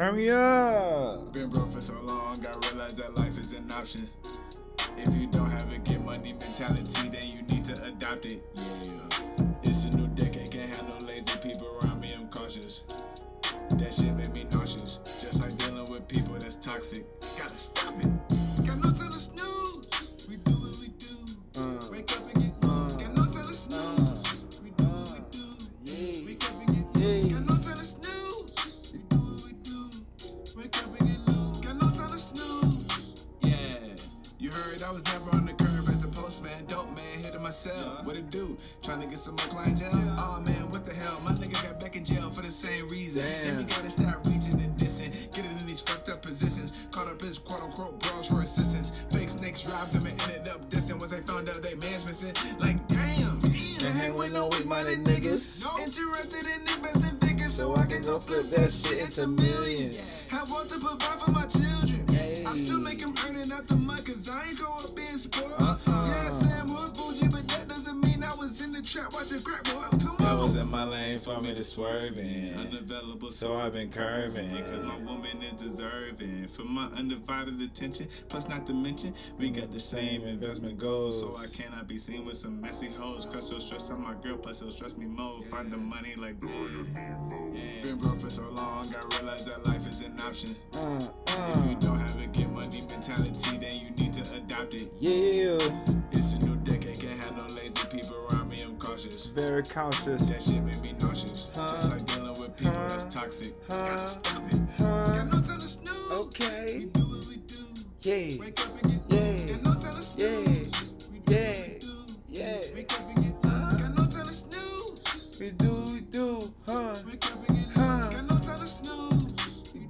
Turn me up. Been broke for so long, I realized that life is an option. If you don't have a get money mentality, then you need to adopt it. Yeah, it's a new decade, can't have no lazy people around me, I'm cautious. That shit made me nauseous, just like dealing with people that's toxic. Gotta stop it, got no time to snooze. We do what we do, wake up and get got no time to snooze. We do what we do, wake up and get got no time to snooze. We do what we do, wake up and get got no time to snooze. Yeah, you heard I was never on the curve as the postman, dope man, hit myself. What it do? Trying to get some more clientele? Oh man, what the hell? My nigga got back in jail for the same reason. Then we gotta start reaching and dissing, getting in these fucked up positions. Caught up his quote unquote bros for assistance. Fake snakes robbed them and ended up dissing. Once they found out they man's missing, like damn. Can't hang with no weak-minded niggas. No. Interested in investing figures so I can go flip that shit into millions. I want to provide for my children. I still make them earning out the money cause I ain't go up being spoiled. Yeah, I say I'm hood bougie, but that doesn't mean I was in the trap watching crack, boy. Come on. That was in my lane for me to swerve in. Unavailable, So I've been curving. cause my woman is deserving for my undivided attention. Plus, not to mention, we got the same investment goals. So I cannot be seen with some messy hoes. Cause she'll stress on my girl, plus it'll stress me more. Find the money like Been broke for so long, I realized that life is an option. If you don't have a get money mentality, then you need to adopt it. Yeah. It's a new decade, can't have no lazy people around me, I'm cautious. Very cautious. That shit made me nauseous, just like dealing with people that's toxic. Gotta stop it, got no time to snooze. Okay. We do what we do, Yeah. wake up and get got no time to snooze. We do Yeah. what we do, Yeah. wake up and get got no time to snooze. We do, huh? Wake up and get got no time to snooze. We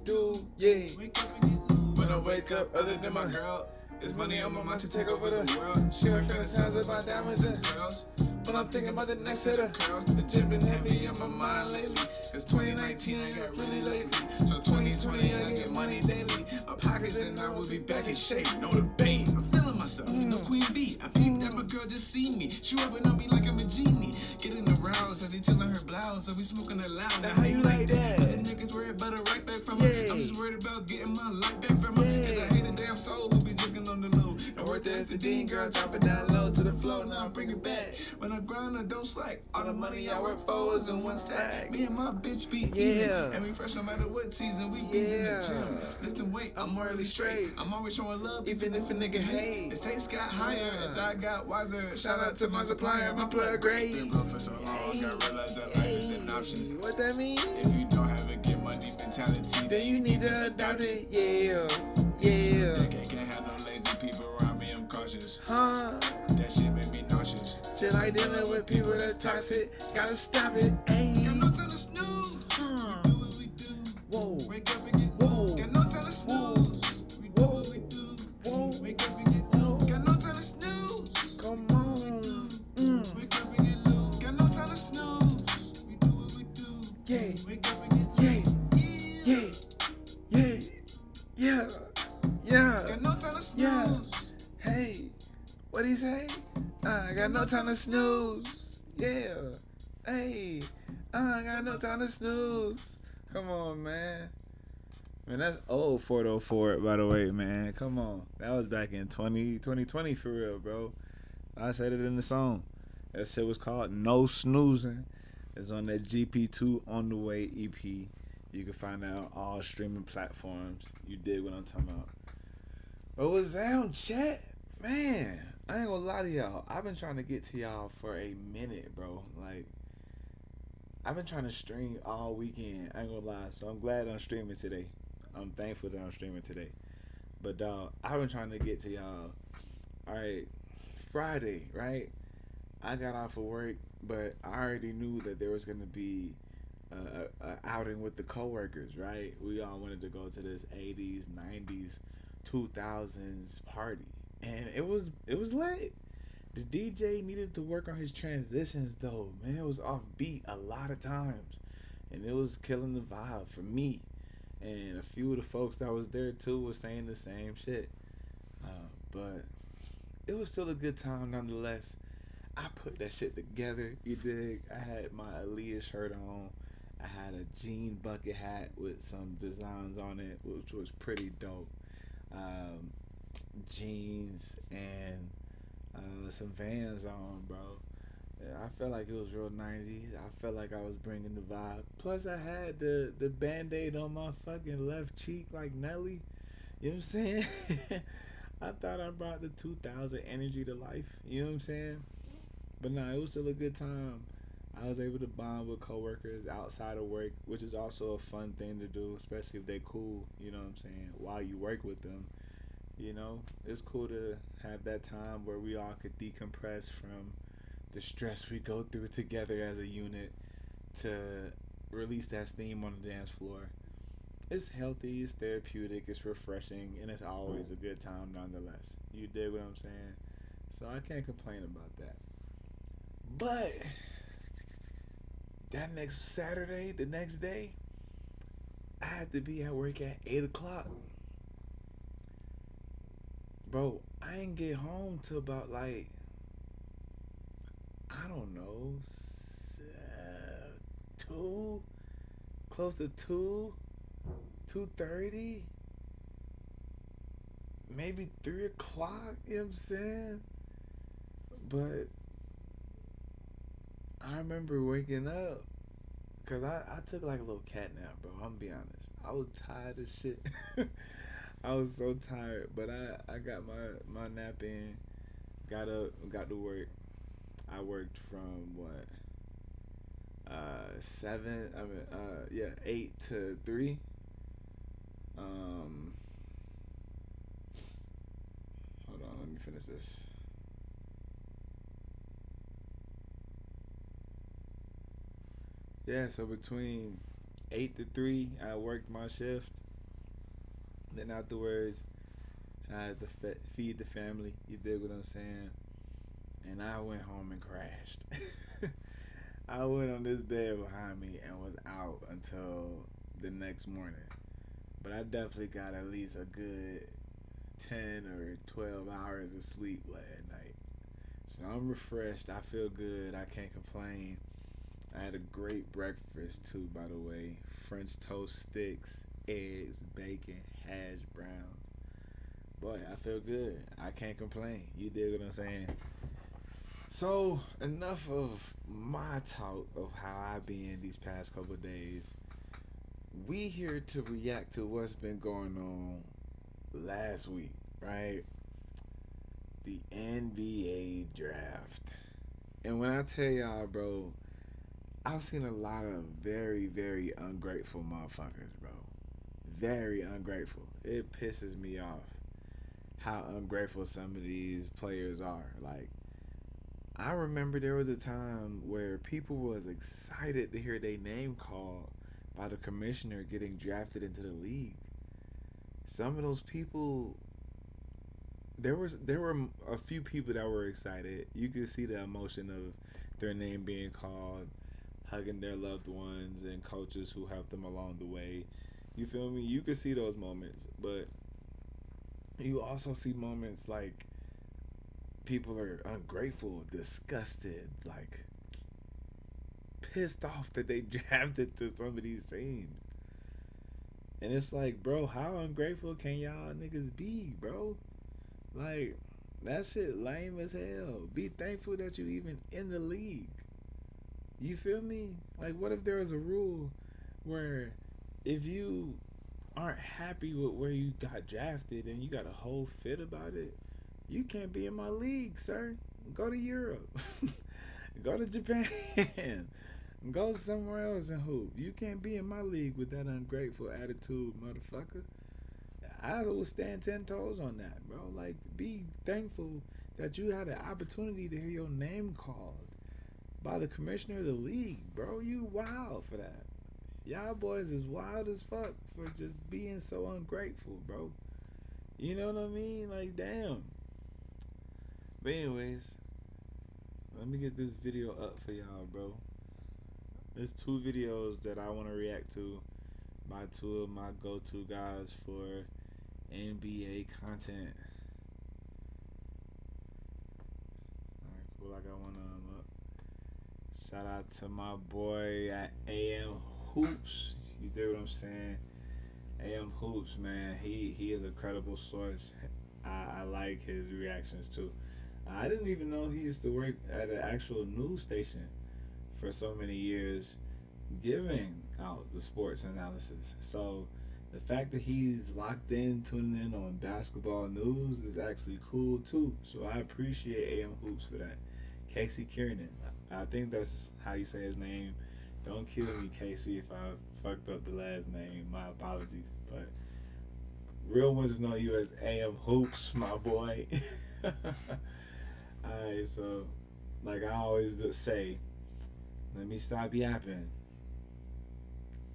do, yeah. Wake up and get when I wake up, other than my girl, it's money on my mind to take over the world. She been fantasizing about diamonds and girls, but I'm thinking about the next set of curls. The gym been heavy on my mind lately, cause 2019 I got really lazy. So 2020 I get money daily. My pockets and I will be back in shape, no debate. I'm feeling myself, no queen bee. I peeped that my girl just see me. She rubbing on me like I'm a genie. Getting aroused as he telling her blouse, so we smoking it loud. Now how you like that? Other niggas worried about a right back from her. I'm just worried about getting my life back from her. Cause I hate a damn soul who be drinking on the low. And worth the Dean girl, drop it down low to the floor, now I bring it back. When I grind, I don't slack. All the money I work for is in one stack. Me and my bitch be eating, and we fresh no matter what season. We be in the gym, lifting weight, I'm morally straight. I'm always showing love, even if a nigga hate. The stakes got higher as I got wiser. Shout out to my supplier, my plug great. Been broke for so long, I realized that life is an option. What that mean? If you don't have a get money mentality, Then you need to adopt it, yeah. Can't have no lazy people around me, I'm cautious. That shit made me nauseous. Shit like dealing with people that's toxic. Gotta stop it, ayy. Got no time to snooze. We do what we do. Whoa. Wake up and get got no time to snooze. We do what we do. Wake up and get got no time to snooze. Come on. Wake up and get got no time to snooze. We do what we do. Yeah. Wake up and get Yeah. got no time to snooze. Yeah. Hey, what'd he say? I got no time to snooze. Yeah. Hey, I got no time to snooze. Come on, man. Man, that's old FordOhhFord, by the way, man. Come on. That was back in 2020 for real, bro. I said it in the song. That shit was called No Snoozing. It's on that GP2 On The Way EP. You can find that on all streaming platforms. You dig what I'm talking about. But what's down, chat? Man, I ain't gonna lie to y'all. I've been trying to get to y'all for a minute, bro. Like, I've been trying to stream all weekend. I ain't gonna lie. So I'm glad I'm streaming today. I'm thankful that I'm streaming today. But, dog, I've been trying to get to y'all. All right, Friday, right? I got off of work, but I already knew that there was gonna be a outing with the coworkers, right? We all wanted to go to this 80s, 90s, 2000s party, and it was late. The DJ needed to work on his transitions though, man. It was off beat a lot of times, and it was killing the vibe for me. And a few of the folks that was there too was saying the same shit, but it was still a good time nonetheless. I put that shit together, you dig? I had my Aaliyah shirt on. I had a jean bucket hat with some designs on it, which was pretty dope. Um, Jeans and some Vans on, bro. Yeah, I felt like it was real 90s. I felt like I was bringing the vibe. Plus, I had the band-aid on my fucking left cheek like Nelly. You know what I'm saying? I thought I brought the 2000 energy to life. You know what I'm saying? But nah, it was still a good time. I was able to bond with coworkers outside of work, which is also a fun thing to do, especially if they cool. You know what I'm saying? While you work with them, it's cool to have that time where we all could decompress from the stress we go through together as a unit to release that steam on the dance floor. It's healthy, it's therapeutic, it's refreshing, and it's always a good time nonetheless. You dig what I'm saying? So I can't complain about that. But that next Saturday, the next day, I had to be at work at 8 o'clock. Bro, I ain't get home till about like, I don't know, 2, close to 2, 2:30, maybe 3 o'clock, you know what I'm saying? But I remember waking up because I took like a little cat nap, bro. I'm gonna be honest. I was tired as shit. I was so tired, but I got my nap in, got up, got to work. I worked from what, 7, I mean, yeah, 8 to 3. Um, Hold on, let me finish this. Yeah, so between 8 to 3, I worked my shift. Then afterwards, I had to feed the family. You dig what I'm saying? And I went home and crashed. I went on this bed behind me and was out until the next morning. But I definitely got at least a good 10 or 12 hours of sleep last night. So I'm refreshed. I feel good. I can't complain. I had a great breakfast too, by the way. French toast sticks, eggs, bacon, hash browns. Boy, I feel good. I can't complain. You dig what I'm saying? So enough of my talk of how I've been these past couple of days. We here to react to what's been going on last week, right? The NBA draft. And when I tell y'all, bro, I've seen a lot of very, very ungrateful motherfuckers, bro. Very ungrateful. It pisses me off how ungrateful some of these players are. Like, I remember there was a time where people was excited to hear their name called by the commissioner getting drafted into the league. Some of those people, there were a few people that were excited. You could see the emotion of their name being called, hugging their loved ones and coaches who helped them along the way. You feel me? You could see those moments, but you also see moments like people are ungrateful, disgusted, like pissed off that they drafted to some of these teams. And it's like, bro, how ungrateful can y'all niggas be, bro? Like, that shit lame as hell. Be thankful that you even in the league. You feel me? Like, what if there was a rule where if you aren't happy with where you got drafted and you got a whole fit about it, you can't be in my league, sir. Go to Europe. Go to Japan. Go somewhere else and hoop. You can't be in my league with that ungrateful attitude, motherfucker. I will stand 10 toes on that, bro. Like, be thankful that you had the opportunity to hear your name called by the commissioner of the league, bro. You wild for that. Y'all boys is wild as fuck for just being so ungrateful, bro. You know what I mean? Like, damn. But anyways, let me get this video up for y'all, bro. There's 2 videos that I want to react to by 2 of my go-to guys for NBA content. Alright, cool. I got one of them up. Shout out to my boy at AM Hoops. You dig what I'm saying? AM Hoops, man. He is a credible source. I like his reactions too. I didn't even know he used to work at an actual news station for so many years, giving out the sports analysis. So the fact that he's locked in, tuning in on basketball news is actually cool too. So I appreciate AM Hoops for that. Casey Kiernan, I think that's how you say his name. Don't kill me, Casey, if I fucked up the last name. My apologies. But real ones know you as AM Hoops, my boy. Alright, so like I always say, let me stop yapping.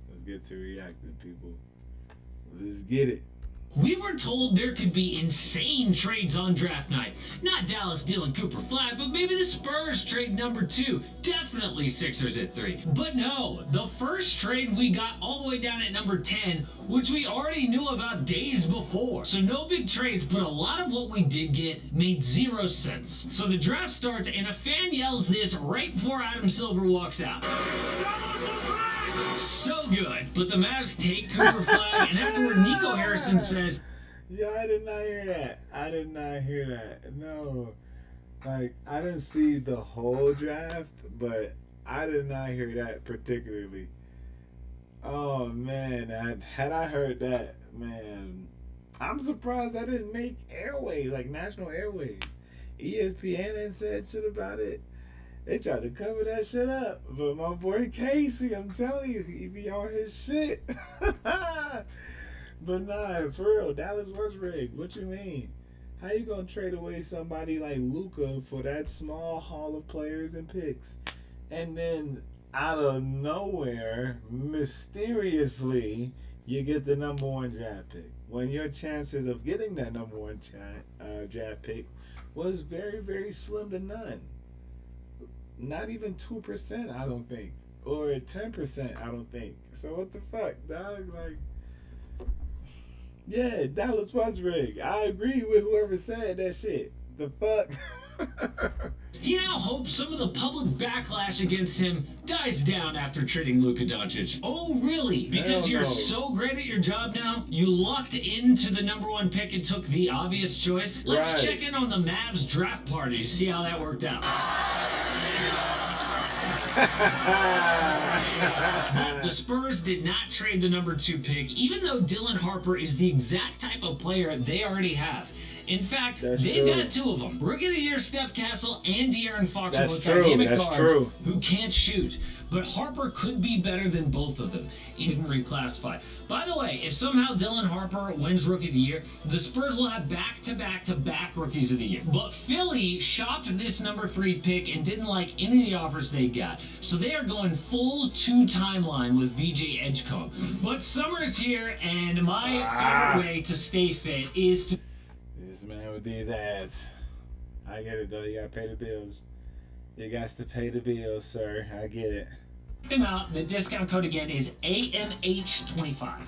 Let's get to reacting, people. Let's get it. We were told there could be insane trades on draft night. Not Dallas dealing Cooper Flag, but maybe the Spurs trade number 2. Definitely Sixers at 3. But no, the first trade we got all the way down at number 10, which we already knew about days before. So no big trades, but a lot of what we did get made 0 sense. So the draft starts and a fan yells this right before Adam Silver walks out. So good, but the Mavs take Cooper Flag, and afterward Nico Harrison says, Yeah, I did not hear that. I did not hear that. No. Like, I didn't see the whole draft, but I did not hear that particularly. Oh, man. Had I heard that, man, I'm surprised that didn't make airways, like national airways. ESPN ain't said shit about it. They tried to cover that shit up. But my boy Casey, I'm telling you, he be on his shit. But nah, for real, Dallas was rigged. What you mean? How you gonna trade away somebody like Luka for that small haul of players and picks? And then out of nowhere, mysteriously, you get the number 1 draft pick. When your chances of getting that number 1 draft pick was very, very slim to none. Not even 2%, I don't think. Or 10%, I don't think. So what the fuck, dog? Like, yeah, Dallas was rigged. I agree with whoever said that shit. The fuck? he now hopes some of the public backlash against him dies down after trading Luka Doncic. Oh, really? Because you're so great at your job now, you lucked into the number 1 pick and took the obvious choice? Let's check in on the Mavs draft party to see how that worked out. But the Spurs did not trade the number 2 pick, even though Dylan Harper is the exact type of player they already have. In fact, they've got 2 of them. Rookie of the Year Steph Castle and De'Aaron Fox are both dynamic guards who can't shoot. But Harper could be better than both of them. He didn't reclassify. By the way, if somehow Dylan Harper wins Rookie of the Year, the Spurs will have back-to-back Rookies of the Year. But Philly shopped this number 3 pick and didn't like any of the offers they got. So they are going full 2 timeline with VJ Edgecombe. But summer's here, and my favorite way to stay fit is to... This man with these ads. I get it, though. You gotta pay the bills. You got to pay the bills, sir. I get it. Check them out. The discount code again is AMH25.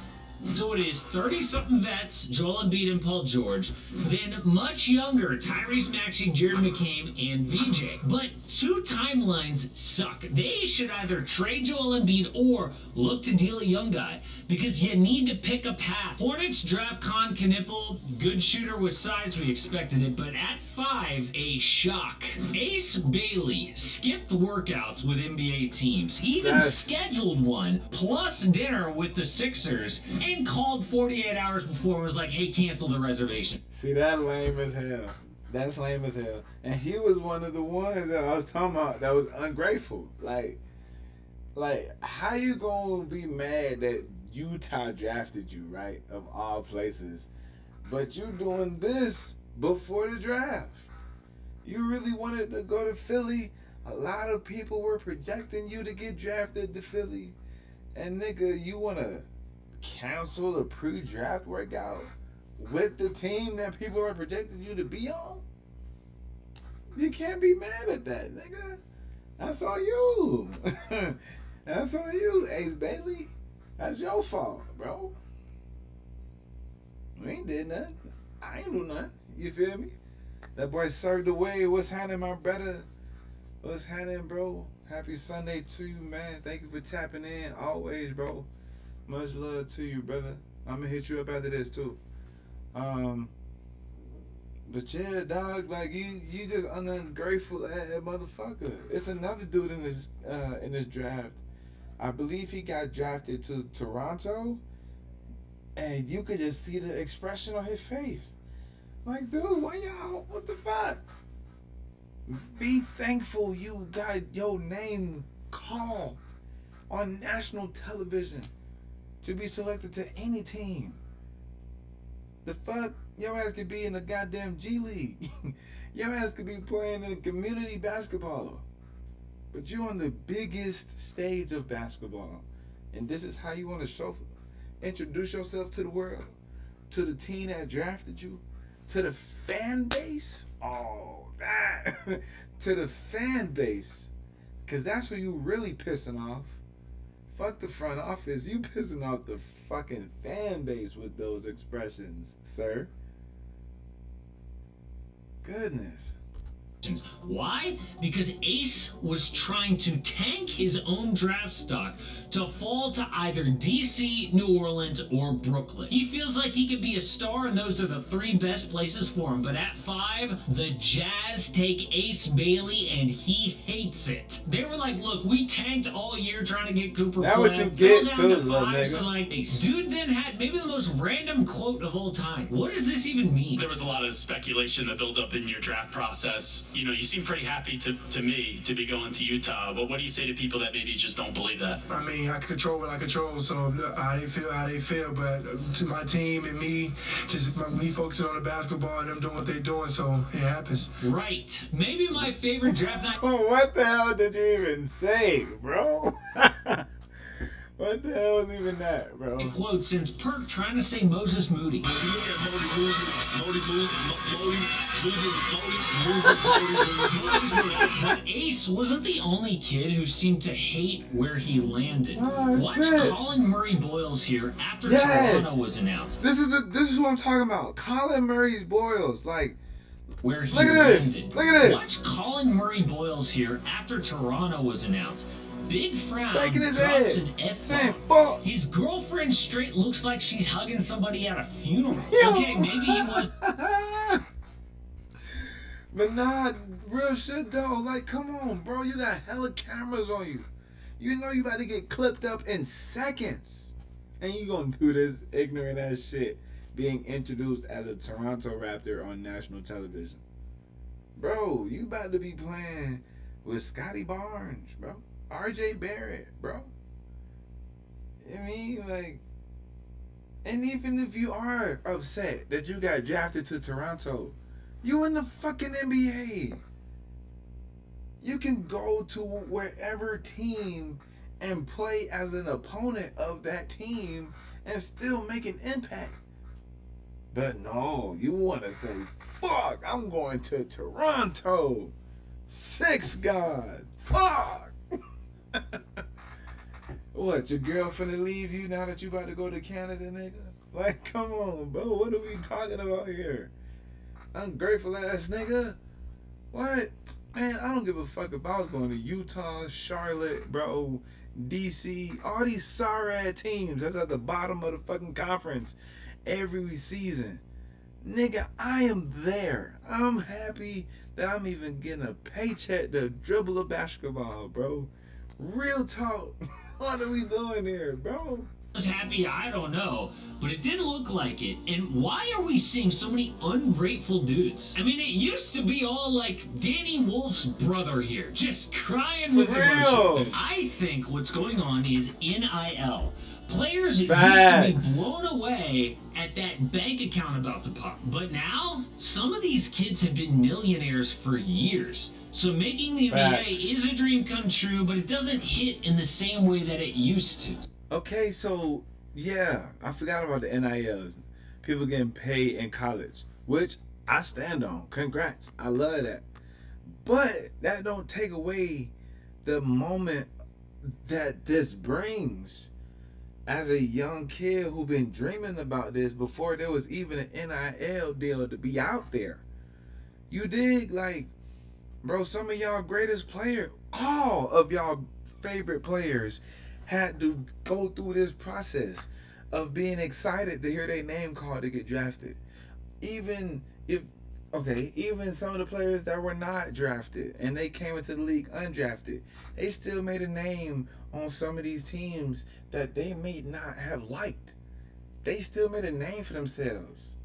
So it is 30-something vets, Joel Embiid and Paul George, then much younger Tyrese Maxey, Jared McCain, and VJ. But 2 timelines suck. They should either trade Joel Embiid or look to deal a young guy, because you need to pick a path. Hornets draft Con Knipple, good shooter with size, we expected it, but at 5, a shock. Ace Bailey skipped workouts with NBA teams, even scheduled one, plus dinner with the Sixers, and called 48 hours before, was like, hey, cancel the reservation. See, that lame as hell. That's lame as hell. And he was one of the ones that I was talking about that was ungrateful. Like, how you gonna be mad that Utah drafted you, right, of all places, but you doing this before the draft? You really wanted to go to Philly. A lot of people were projecting you to get drafted to Philly. And nigga, you wanna cancel the pre-draft workout with the team that people are projecting you to be on? You can't be mad at that, nigga. That's on you. That's on you, Ace Bailey. That's your fault, bro. We ain't did nothing. I ain't do nothing. You feel me? That boy served away. What's happening, my brother? What's happening, bro? Happy Sunday to you, man. Thank you for tapping in. Always, bro. Much love to you, brother. I'm gonna hit you up after this too. Um, but yeah, dog, like you just an ungrateful ass motherfucker. It's another dude in this draft. I believe he got drafted to Toronto, and you could just see the expression on his face. Like, dude, why y'all? What the fuck? Be thankful you got your name called on national television to be selected to any team. The fuck? Your ass could be in the goddamn G League. Your ass could be playing in community basketball. But you on the biggest stage of basketball. And this is how you want to introduce yourself to the world, to the team that drafted you, to the fan base. Oh, that. To the fan base. Because that's who you really pissing off. Fuck the front office. You pissing off the fucking fan base with those expressions, sir. Goodness. Why? Because Ace was trying to tank his own draft stock to fall to either DC, New Orleans, or Brooklyn. He feels like he could be a star, and those are the three best places for him. But at 5, the Jazz take Ace Bailey, and he hates it. They were like, look, we tanked all year trying to get Cooper Now Flag. what you get Fell down too, to little 5, nigga. so like, dude then had maybe the most random quote of all time. What does this even mean? There was a lot of speculation that built up in your draft process. You know, you seem pretty happy to me to be going to Utah, but what do you say to people that maybe just don't believe that? I mean, I control what I control, so how they feel, but to my team and me, just me focusing on the basketball and them doing what they're doing, so it happens. Right. Maybe my favorite draft night. What the hell did you even say, bro? What the hell was even that, bro? Quote since Perk trying to say Moses Moody. When you look at But Ace wasn't the only kid who seemed to hate where he landed. Oh, Watch shit. Colin Murray Boyles here after Yeah. Toronto was announced. This is who I'm talking about. Colin Murray Boyles, like, Where he Look at this. landed. Look at this. Watch Colin Murray Boyles here after Toronto was announced. Big frown, shaking his drops head, an F-bomb. saying fuck. His girlfriend straight looks like she's hugging somebody at a funeral. Yo. Okay, maybe he was. But nah, real shit though. Like, come on, bro. You got hella cameras on you. You know you about to get clipped up in seconds. And you gonna do this ignorant ass shit being introduced as a Toronto Raptor on national television. Bro, you about to be playing with Scotty Barnes, bro. RJ Barrett, bro. I mean, like, and even if you are upset that you got drafted to Toronto, you in the fucking NBA. You can go to wherever team and play as an opponent of that team and still make an impact. But no, you want to say, fuck, I'm going to Toronto. 6 God. Fuck. What, your girl finna leave you now that you about to go to Canada, nigga? Like, come on, bro. What are we talking about here? Ungrateful ass nigga. What? Man, I don't give a fuck if I was going to Utah, Charlotte, bro, DC, all these sorry teams that's at the bottom of the fucking conference every season. Nigga, I am there. I'm happy that I'm even getting a paycheck to dribble a basketball, bro. Real talk. What are we doing here, bro? Was happy, I don't know, but it didn't look like it. And why are we seeing so many ungrateful dudes? I mean, it used to be all like Danny Wolf's brother here, just crying with real. emotion. I think what's going on is NIL. Players Facts. used to be blown away at that bank account about to pop. But now, some of these kids have been millionaires for years. So making the NBA Facts. is a dream come true, but it doesn't hit in the same way that it used to. Okay, so yeah, I forgot about the NILs. People getting paid in college, which I stand on. Congrats. I love that. But that don't take away the moment that this brings as a young kid who been dreaming about this before there was even an NIL deal to be out there. You dig? Like, Bro, some of y'all greatest players, all of y'all favorite players had to go through this process of being excited to hear their name called to get drafted. Even some of the players that were not drafted and they came into the league undrafted, they still made a name on some of these teams that they may not have liked. They still made a name for themselves.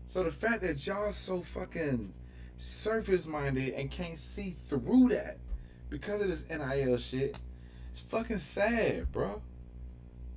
So the fact that y'all so fucking surface-minded and can't see through that because of this NIL shit, it's fucking sad, bro.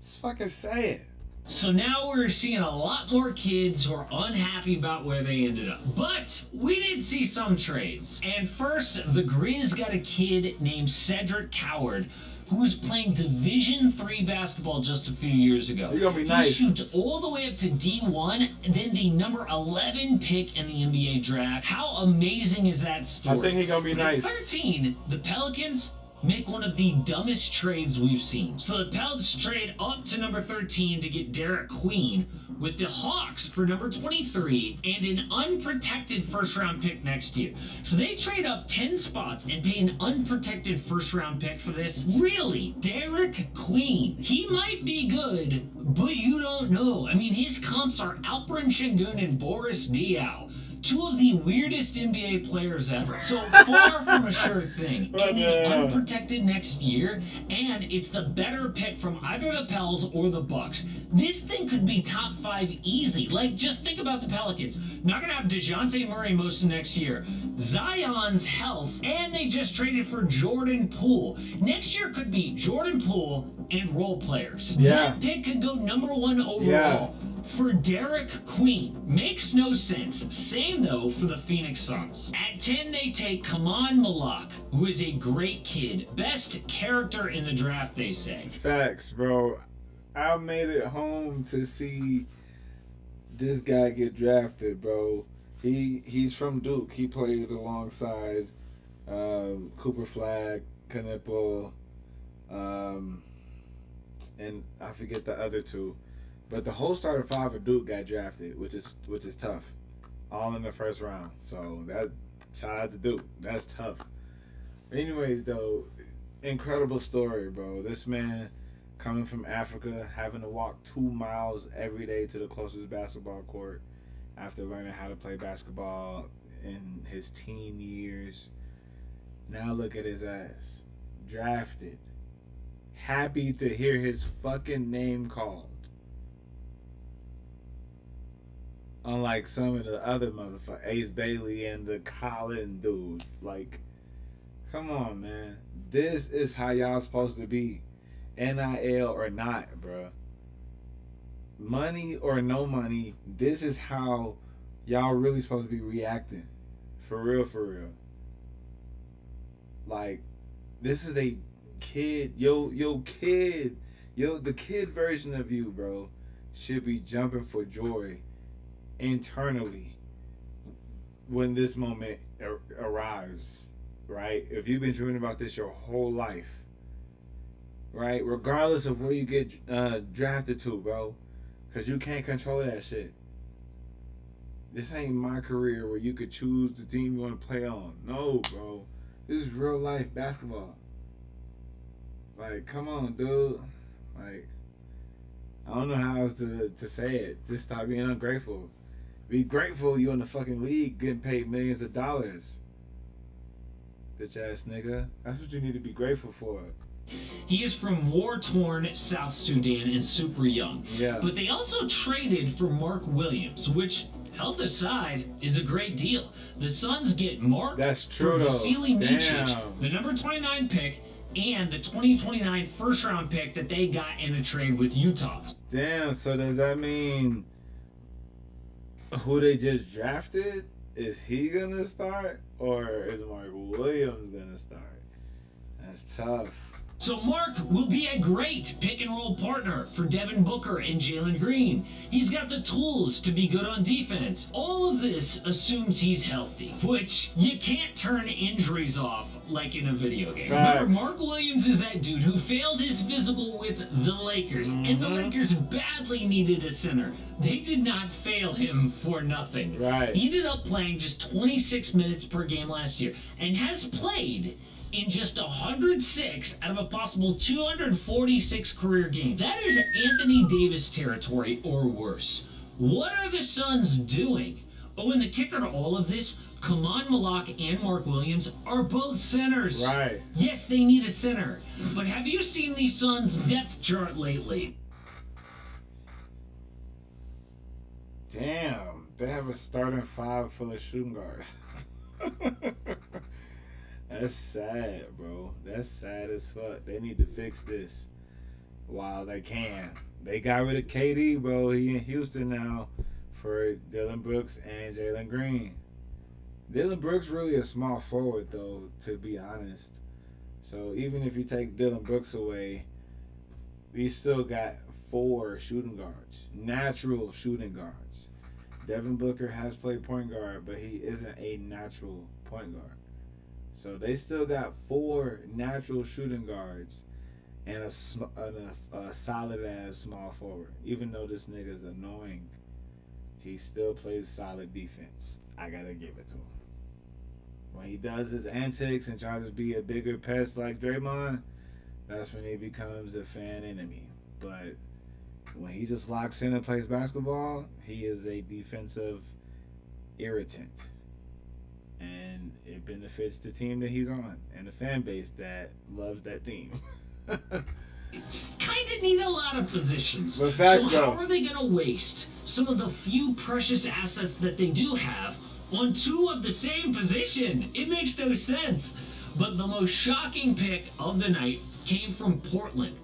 It's fucking sad. So now we're seeing a lot more kids who are unhappy about where they ended up. But we did see some trades. And first, the Grizz got a kid named Cedric Coward who was playing Division III basketball just a few years ago. You're gonna be nice. He shoots all the way up to D1, and then the number 11 pick in the NBA draft. How amazing is that story? I think he's gonna be nice. At 13, the Pelicans make one of the dumbest trades we've seen. So the Pels trade up to number 13 to get Derek Queen, with the Hawks for number 23 and an unprotected first-round pick next year. So they trade up 10 spots and pay an unprotected first-round pick for this? Really? Derek Queen. He might be good, but you don't know. I mean, his comps are Alperen Şengün and Boris Diaw. Two of the weirdest NBA players ever. So far from a sure thing. And then unprotected next year, and it's the better pick from either the Pels or the Bucks. This thing could be top 5 easy. Like, just think about the Pelicans. Not gonna have DeJounte Murray most of next year. Zion's health, and they just traded for Jordan Poole. Next year could be Jordan Poole and role players. Yeah. That pick could go number 1 overall. Yeah. For Derek Queen. Makes no sense. Same though for the Phoenix Suns. At 10 they take Kaman Malak, who is a great kid. Best character in the draft, they say. Facts, bro. I made it home to see this guy get drafted, bro. He's from Duke. He played alongside Cooper Flagg, Knipple, and I forget the other two. But the whole starting 5 of Duke got drafted, which is tough. All in the first round. So that shout out to Duke. That's tough. Anyways, though, incredible story, bro. This man coming from Africa, having to walk 2 miles every day to the closest basketball court after learning how to play basketball in his teen years. Now look at his ass. Drafted. Happy to hear his fucking name called. Unlike some of the other motherfuckers, Ace Bailey and the Colin dude. Like, come on, man. This is how y'all supposed to be. NIL or not, bro. Money or no money, this is how y'all really supposed to be reacting. For real, for real. Like, this is a kid. The kid version of you, bro, should be jumping for joy internally when this moment arrives, right? If you've been dreaming about this your whole life, right? Regardless of where you get drafted to, bro, because you can't control that shit. This ain't my career where you could choose the team you want to play on. No, bro. This is real life basketball. Like, come on, dude. Like, I don't know how else to say it. Just stop being ungrateful. Be grateful you in the fucking league getting paid millions of dollars. Bitch ass nigga. That's what you need to be grateful for. He is from war-torn South Sudan and super young. Yeah. But they also traded for Mark Williams, which, health aside, is a great deal. The Suns get Mark That's true, for though. Vasily Micic, Damn. the number 29 pick, and the 2029 first-round pick that they got in a trade with Utah. Damn, so does that mean who they just drafted, is he gonna start? Or is Mark Williams gonna start? That's tough. So Mark will be a great pick-and-roll partner for Devin Booker and Jalen Green. He's got the tools to be good on defense. All of this assumes he's healthy, which you can't turn injuries off like in a video game. Facts. Remember, Mark Williams is that dude who failed his physical with the Lakers, and the Lakers badly needed a center. They did not fail him for nothing. Right. He ended up playing just 26 minutes per game last year, and has played in just 106 out of a possible 246 career games. That is Anthony Davis territory or worse. What are the Suns doing? Oh, and the kicker to all of this, Kaman Malak and Mark Williams are both centers. Right. Yes, they need a center. But have you seen the Suns' depth chart lately? Damn, they have a starting 5 full of shooting guards. That's sad, bro. That's sad as fuck. They need to fix this while they can. They got rid of KD, bro. He in Houston now for Dylan Brooks and Jalen Green. Dylan Brooks really a small forward, though, to be honest. So even if you take Dylan Brooks away, you still got 4 shooting guards, natural shooting guards. Devin Booker has played point guard, but he isn't a natural point guard. So they still got 4 natural shooting guards and a solid ass small forward. Even though this nigga's annoying, he still plays solid defense. I gotta give it to him. When he does his antics and tries to be a bigger pest like Draymond, that's when he becomes a fan enemy. But when he just locks in and plays basketball, he is a defensive irritant. And it benefits the team that he's on and the fan base that loves that team. Kind of need a lot of positions. But facts, so how though. are they going to waste some of the few precious assets that they do have on 2 of the same position? It makes no sense. But the most shocking pick of the night came from Portland.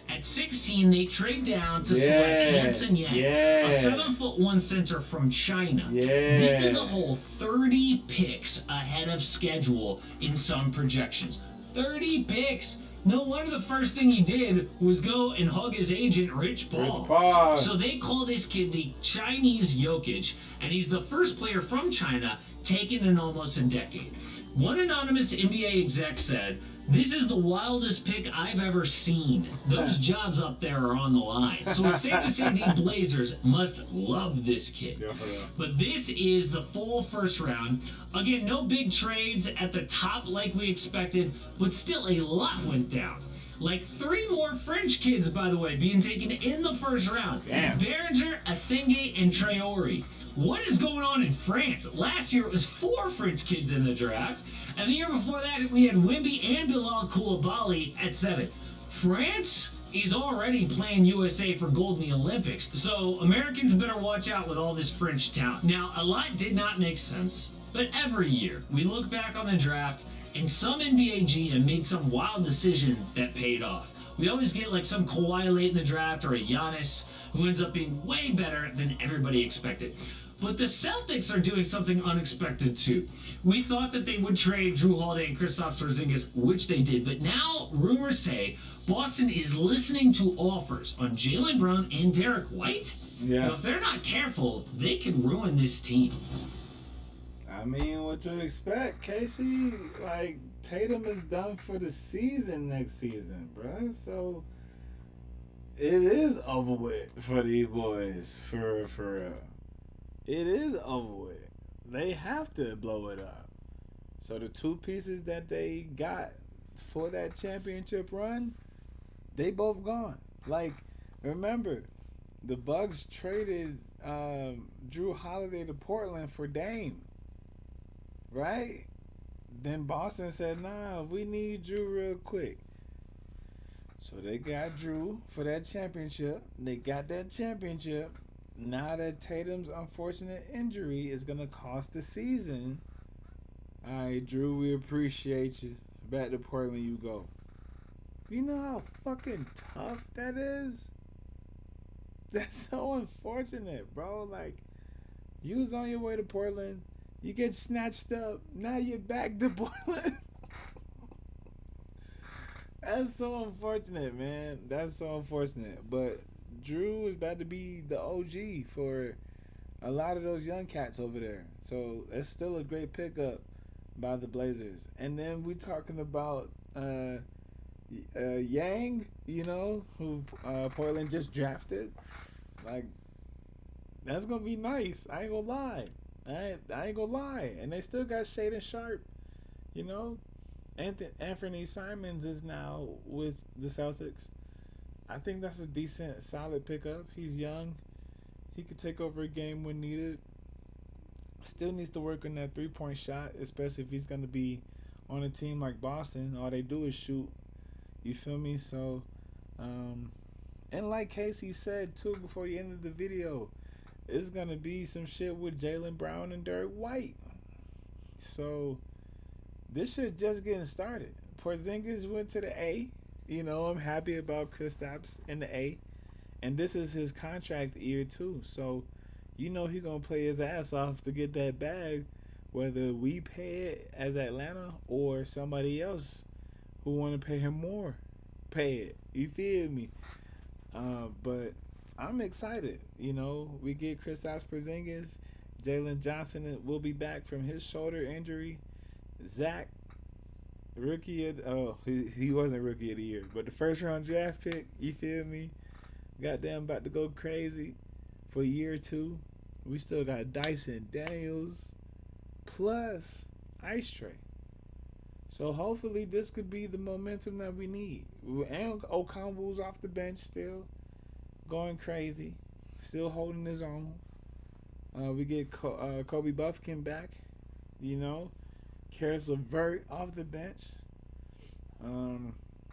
At 16, they trade down to select Hanson Yang, a 7'1" center from China. This is a whole 30 picks ahead of schedule in some projections. 30 picks. No wonder the first thing he did was go and hug his agent, Rich Paul. So they call this kid the Chinese Jokic, and he's the first player from China taken in almost a decade. One anonymous NBA exec said, "This is the wildest pick I've ever seen. Those jobs up there are on the line." So it's safe to say the Blazers must love this kid. But this is the full first round. Again, no big trades at the top like we expected, but still a lot went down. Like 3 more French kids, by the way, being taken in the first round. Damn. Berenger, Asenge, and Traore. What is going on in France? Last year it was 4 French kids in the draft. And the year before that we had Wimby and Bilal Koulibaly at 7. France is already playing USA for gold in the Olympics. So Americans better watch out with all this French talent. Now, a lot did not make sense. But every year we look back on the draft and some NBA GM made some wild decision that paid off. We always get like some Kawhi late in the draft or a Giannis who ends up being way better than everybody expected. But the Celtics are doing something unexpected too. We thought that they would trade Drew Holiday and Kristaps Porzingis, which they did, but now rumors say Boston is listening to offers on Jaylen Brown and Derek White. Yeah. Now, if they're not careful, they can ruin this team. I mean, what you expect, Casey? Like, Tatum is done for the season next season, bruh. So, it is over with for these boys, for real. It is over with. They have to blow it up. So, the 2 pieces that they got for that championship run, they both gone. Like, remember, the Bucks traded Drew Holiday to Portland for Dame. Right? Then Boston said, nah, we need Drew real quick. So they got Drew for that championship. They got that championship. Now that Tatum's unfortunate injury is going to cost the season. All right, Drew, we appreciate you. Back to Portland you go. You know how fucking tough that is? That's so unfortunate, bro. Like, you was on your way to Portland. You get snatched up. Now you're back to Portland. That's so unfortunate, man. That's so unfortunate. But Drew is about to be the OG for a lot of those young cats over there. So it's still a great pickup by the Blazers. And then we talking about Yang, you know, who Portland just drafted. Like, that's gonna be nice. I ain't gonna lie. I ain't gonna lie. And they still got Shaden Sharp, you know. Anthony Simons is now with the Celtics. I think that's a decent, solid pickup. He's young. He could take over a game when needed. Still needs to work on that three-point shot, especially if he's going to be on a team like Boston. All they do is shoot. You feel me? So, and like Casey said, too, before you ended the video, it's going to be some shit with Jaylen Brown and Derek White. So, this shit just getting started. Porzingis went to the A. You know, I'm happy about Kristaps in the A. And this is his contract year, too. So, you know he going to play his ass off to get that bag, whether we pay it as Atlanta or somebody else who want to pay him more. Pay it. You feel me? But I'm excited. You know, we get Kristaps Porzingis. Jalen Johnson will be back from his shoulder injury. Zach, he wasn't rookie of the year, but the first round draft pick, you feel me? Goddamn about to go crazy for year 2. We still got Dyson Daniels plus Ice Tray. So hopefully this could be the momentum that we need. And Okongwu's off the bench still, going crazy, still holding his own. We get Kobe Buffkin back, you know. Karis LeVert off the bench.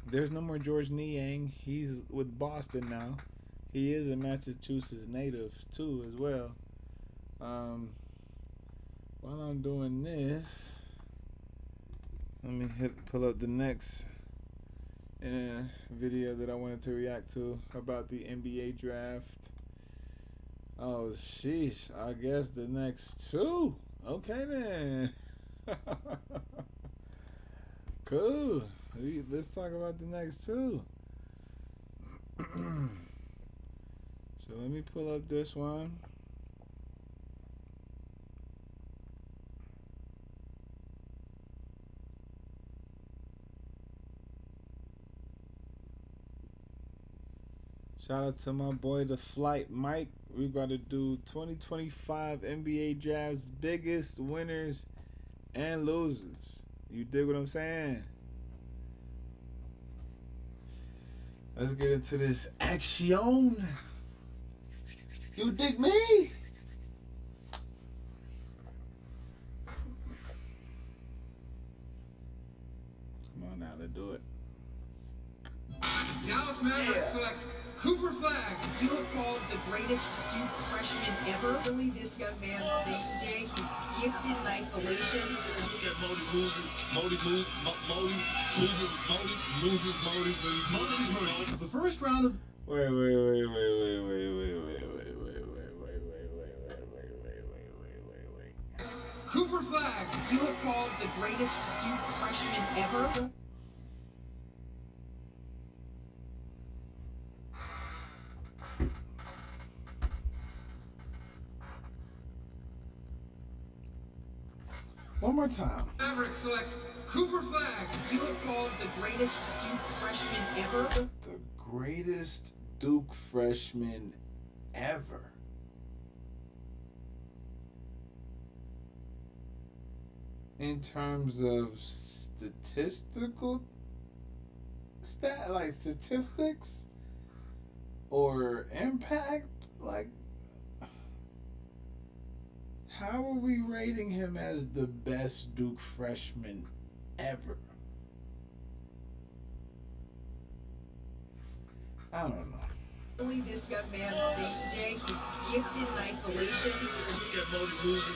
There's no more George Niang. He's with Boston now. He is a Massachusetts native too, as well. While I'm doing this, let me pull up the next video that I wanted to react to about the NBA draft. Oh, sheesh. I guess the next 2. Okay, then. Cool. Let's talk about the next 2. So let me pull up this one. Shout out to my boy The Flight Mike. We about to do 2025 NBA Draft's biggest winners and losers. You dig what I'm saying? Let's get into this action. You dig me? Come on now, let's do it. Dallas Mavericks select Cooper Flag. You have called the greatest Duke freshman ever. Really, this young man's thing, Jay, is gifted in isolation. Look at Modi losing. Modi loses. The first round of Wait. Cooper Flag. You have called the greatest Duke freshman ever. One more time. Mavericks select Cooper Flag. You have called the greatest Duke freshman ever. The greatest Duke freshman ever. In terms of statistical statistics or impact, like, how are we rating him as the best Duke freshman ever? I don't know. Really, this young man's thing, Jay, is gifted in isolation. Look at Modi losing.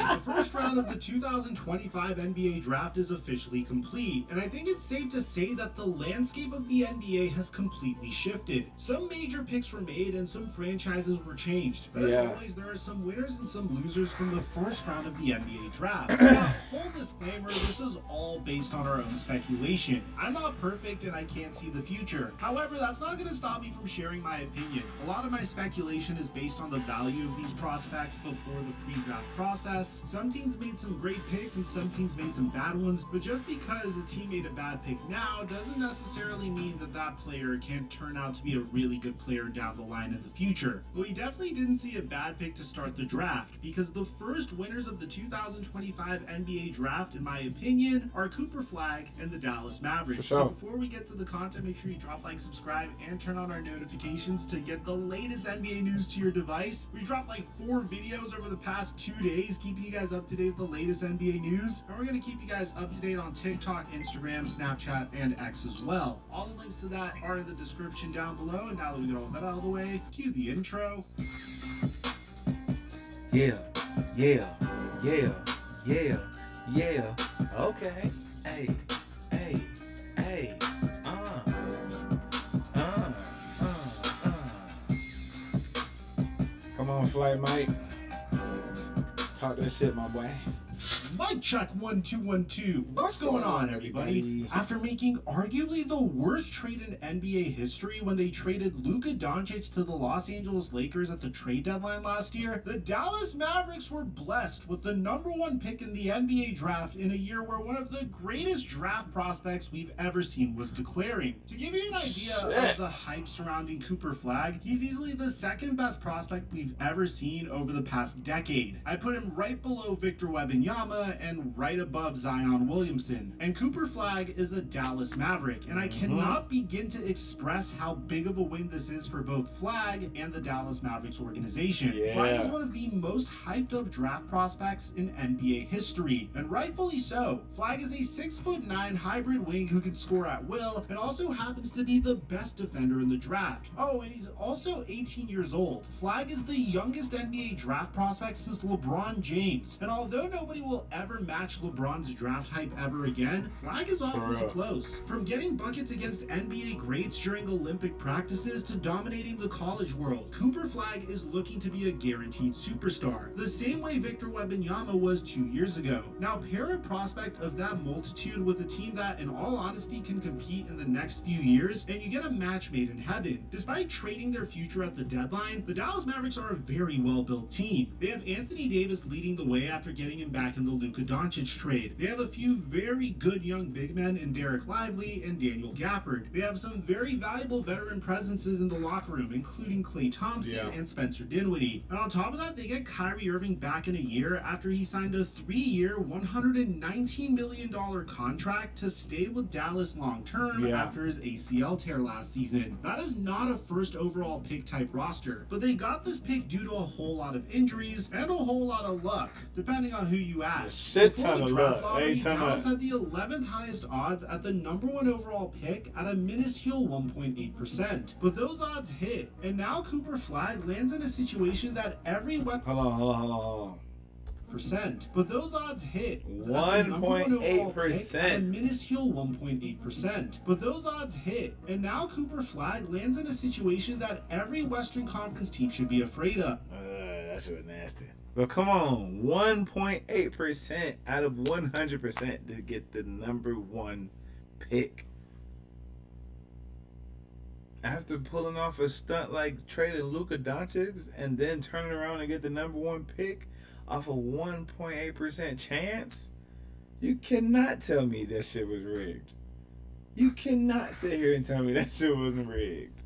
The first round of the 2025 NBA draft is officially complete, and I think it's safe to say that the landscape of the NBA has completely shifted. Some major picks were made and some franchises were changed, but as always, there are some winners and some losers from the first round of the NBA draft. Full disclaimer, this is all based on our own speculation. I'm not perfect and I can't see the future. However, that's not going to stop me from sharing my opinion. A lot of my speculation is based on the value of these prospects before the pre-draft process. Some teams made some great picks and some teams made some bad ones, but just because a team made a bad pick now doesn't necessarily mean that that player can't turn out to be a really good player down the line in the future. But we definitely didn't see a bad pick to start the draft, because the first winners of the 2025 NBA draft, in my opinion, are Cooper Flagg and the Dallas Mavericks. For sure. So before we get to the content, make sure you drop like, subscribe, and turn on our notifications to get the latest NBA news to your device. We dropped like 4 videos over the past 2 days, keeping you guys up to date with the latest NBA news. And we're going to keep you guys up to date on TikTok, Instagram, Snapchat, and X as well. All the links to that are in the description down below. And now that we get all that out of the way, cue the intro. Yeah, yeah, yeah, yeah, yeah. Okay. Hey, hey, hey. Come on, Flight Mike. Talk that shit, my boy. Mic check 1 2 1 2. What's going on, everybody? After making arguably the worst trade in NBA history when they traded Luka Doncic to the Los Angeles Lakers at the trade deadline last year, the Dallas Mavericks were blessed with the #1 pick in the NBA draft in a year where one of the greatest draft prospects we've ever seen was declaring. To give you an idea of the hype surrounding Cooper Flagg, he's easily the second best prospect we've ever seen over the past decade. I put him right below Victor Wembanyama and right above Zion Williamson. And Cooper Flagg is a Dallas Maverick, and I cannot begin to express how big of a win this is for both Flagg and the Dallas Mavericks organization. Yeah. Flagg is one of the most hyped up draft prospects in NBA history, and rightfully so. Flagg is a 6'9" hybrid wing who can score at will and also happens to be the best defender in the draft. Oh, and he's also 18 years old. Flagg is the youngest NBA draft prospect since LeBron James, and although nobody will ever match LeBron's draft hype ever again, Flagg is awfully close. From getting buckets against NBA greats during Olympic practices to dominating the college world, Cooper Flagg is looking to be a guaranteed superstar, the same way Victor Wembanyama was 2 years ago. Now pair a prospect of that multitude with a team that, in all honesty, can compete in the next few years, and you get a match made in heaven. Despite trading their future at the deadline, the Dallas Mavericks are a very well-built team. They have Anthony Davis leading the way after getting him back in the Luka Doncic trade. They have a few very good young big men in Derek Lively and Daniel Gafford. They have some very valuable veteran presences in the locker room, including Klay Thompson and Spencer Dinwiddie. And on top of that, they get Kyrie Irving back in a year after he signed a 3-year, $119 million contract to stay with Dallas long-term after his ACL tear last season. That is not a first overall pick type roster, but they got this pick due to a whole lot of injuries and a whole lot of luck, depending on who you ask. Shit Before ton the of draft luck. lottery, Anytime Dallas had the 11th highest odds at the #1 overall pick at a minuscule 1.8%. But those odds hit, and now Cooper Flagg lands in a situation that every Hold on. But those odds hit. 1.8%. At a minuscule 1.8%. But those odds hit. And now Cooper Flagg lands in a situation that every Western Conference team should be afraid of. That's what nasty. But come on, 1.8% out of 100% to get the #1 pick. After pulling off a stunt like trading Luka Doncic and then turning around and get the #1 pick off a 1.8% chance, you cannot tell me that shit was rigged. You cannot sit here and tell me that shit wasn't rigged.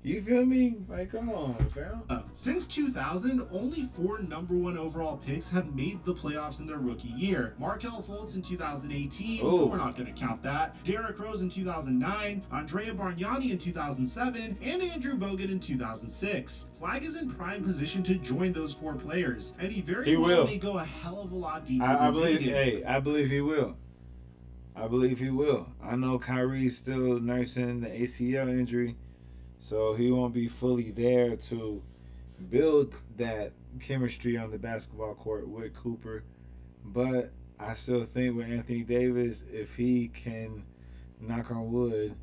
You feel me? Like, come on, fam. Since 2000, only 4 #1 overall picks have made the playoffs in their rookie year. Markelle Fultz in 2018, but we're not going to count that. Derrick Rose in 2009, Andrea Bargnani in 2007, and Andrew Bogut in 2006. Flagg is in prime position to join those 4 players, and he very well may go a hell of a lot deeper I than believe. they did. Hey, I believe he will. I know Kyrie's still nursing the ACL injury, so he won't be fully there to build that chemistry on the basketball court with Cooper. But I still think with Anthony Davis, if he can, knock on wood,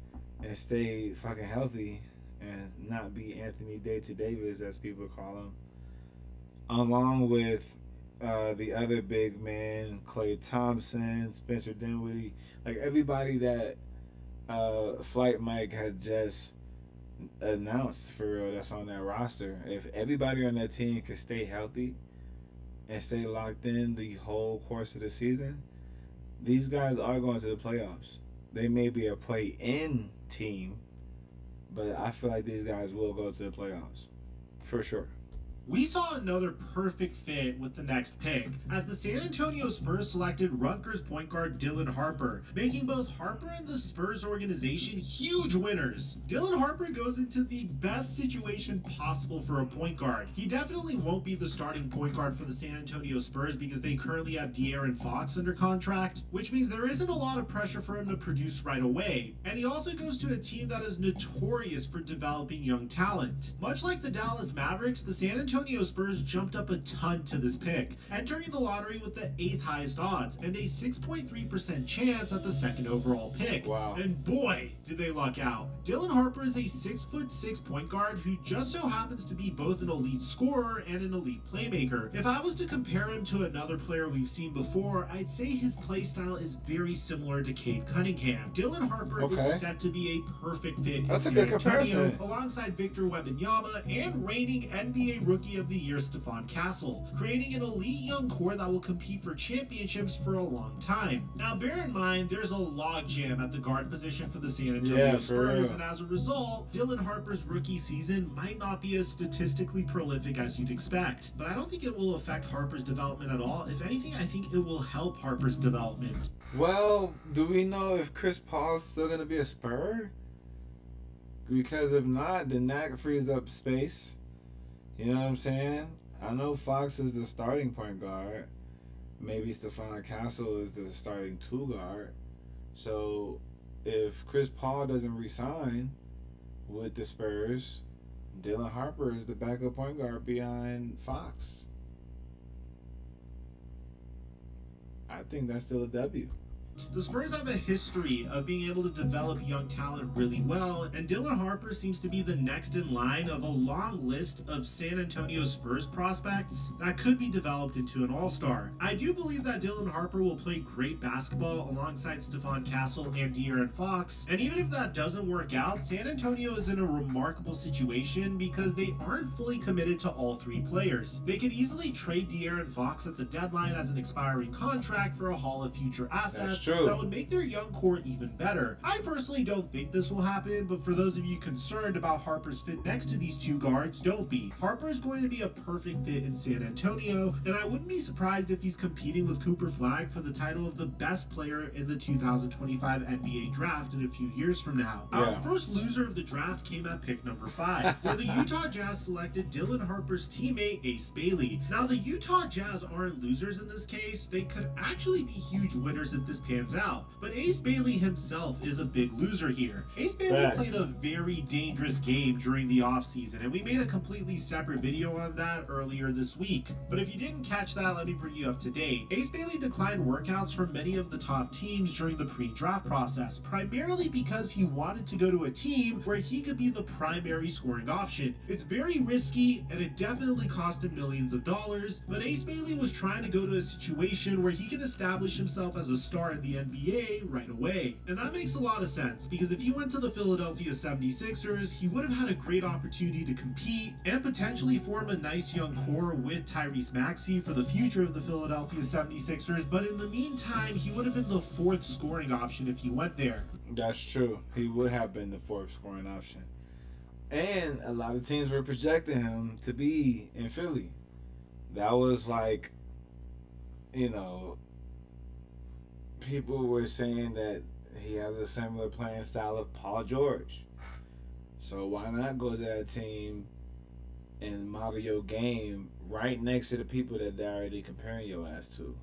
and stay fucking healthy and not be Anthony Davis, as people call him, along with the other big man, Klay Thompson, Spencer Dinwiddie, like everybody that Flight Mike had just announced for real that's on that roster. If everybody on that team can stay healthy and stay locked in the whole course of the season, these guys are going to the playoffs. They may be a play-in team, but I feel like these guys will go to the playoffs for sure. We saw another perfect fit with the next pick, as the San Antonio Spurs selected Rutgers point guard Dylan Harper, making both Harper and the Spurs organization huge winners. Dylan Harper goes into the best situation possible for a point guard. He definitely won't be the starting point guard for the San Antonio Spurs because they currently have De'Aaron Fox under contract, which means there isn't a lot of pressure for him to produce right away. And he also goes to a team that is notorious for developing young talent. Much like the Dallas Mavericks, the San Antonio Spurs jumped up a ton to this pick, entering the lottery with the 8th highest odds and a 6.3% chance at the 2nd overall pick. Wow. And boy, did they luck out. Dylan Harper is a 6'6" point guard who just so happens to be both an elite scorer and an elite playmaker. If I was to compare him to another player we've seen before, I'd say his play style is very similar to Cade Cunningham. Dylan Harper is set to be a perfect fit That's in a good San Antonio, comparison. alongside Victor Wembanyama and reigning NBA Rookie of the Year Stephon Castle, creating an elite young core that will compete for championships for a long time. Now bear in mind, there's a logjam at the guard position for the San Antonio Spurs, and as a result, Dylan Harper's rookie season might not be as statistically prolific as you'd expect. But I don't think it will affect Harper's development at all. If anything, I think it will help Harper's development. Well, do we know if Chris Paul's still going to be a Spur? Because if not, then that frees up space. You know what I'm saying? I know Fox is the starting point guard. Maybe Stephon Castle is the starting 2 guard. So if Chris Paul doesn't resign with the Spurs, Dylan Harper is the backup point guard behind Fox. I think that's still a W. The Spurs have a history of being able to develop young talent really well, and Dylan Harper seems to be the next in line of a long list of San Antonio Spurs prospects that could be developed into an all-star. I do believe that Dylan Harper will play great basketball alongside Stephon Castle and De'Aaron Fox, and even if that doesn't work out, San Antonio is in a remarkable situation because they aren't fully committed to all 3 players. They could easily trade De'Aaron Fox at the deadline as an expiring contract for a haul of future assets that would make their young core even better. I personally don't think this will happen, but for those of you concerned about Harper's fit next to these 2 guards, don't be. Harper is going to be a perfect fit in San Antonio, and I wouldn't be surprised if he's competing with Cooper Flagg for the title of the best player in the 2025 NBA draft in a few years from now. Our first loser of the draft came at pick number 5, where the Utah Jazz selected Dylan Harper's teammate Ace Bailey. Now the Utah Jazz aren't losers in this case, they could actually be huge winners if this pans out. But Ace Bailey himself is a big loser here. Ace Bailey played a very dangerous game during the offseason, and we made a completely separate video on that earlier this week. But if you didn't catch that, let me bring you up to date. Ace Bailey declined workouts from many of the top teams during the pre-draft process, primarily because he wanted to go to a team where he could be the primary scoring option. It's very risky, and it definitely cost him millions of dollars, but Ace Bailey was trying to go to a situation where he can establish himself as a star in the NBA right away. And that makes a lot of sense, because if he went to the Philadelphia 76ers, he would have had a great opportunity to compete and potentially form a nice young core with Tyrese Maxey for the future of the Philadelphia 76ers, but in the meantime, he would have been the 4th scoring option if he went there. That's true. He would have been the 4th scoring option. And a lot of teams were projecting him to be in Philly. That was like, you know, people were saying that he has a similar playing style of Paul George. So why not go to that team and model your game right next to the people that they're already comparing your ass to?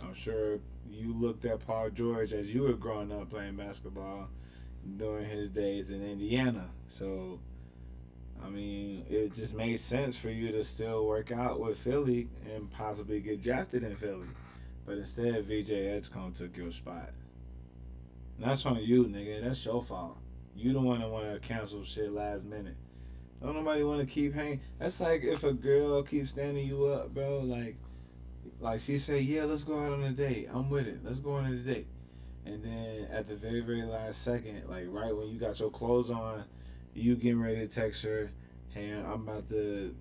I'm sure you looked at Paul George as you were growing up playing basketball during his days in Indiana. So, I mean, it just made sense for you to still work out with Philly and possibly get drafted in Philly. But instead, VJ Edgecombe took your spot. And that's on you, nigga. That's your fault. You the one that want to cancel shit last minute. Don't nobody want to keep hanging. That's like if a girl keeps standing you up, bro. Like she say, yeah, let's go out on a date. I'm with it. Let's go on a date. And then at the very, very last second, like right when you got your clothes on, you getting ready to text her, hey, I'm about to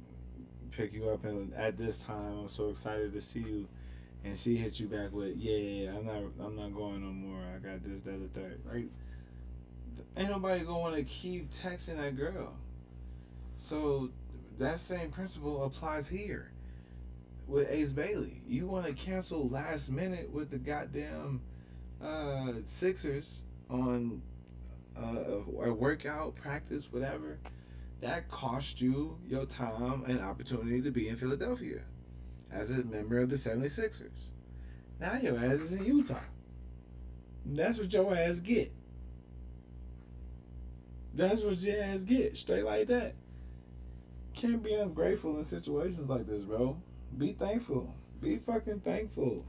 pick you up, and at this time, I'm so excited to see you. And she hits you back with, yeah, I'm not going no more. I got this, that, the third. Like, ain't nobody gonna want to keep texting that girl. So that same principle applies here with Ace Bailey. You want to cancel last minute with the goddamn Sixers on a workout, practice, whatever. That cost you your time and opportunity to be in Philadelphia as a member of the 76ers. Now your ass is in Utah. That's what your ass get. That's what your ass get. Straight like that. Can't be ungrateful in situations like this, bro. Be thankful. Be fucking thankful.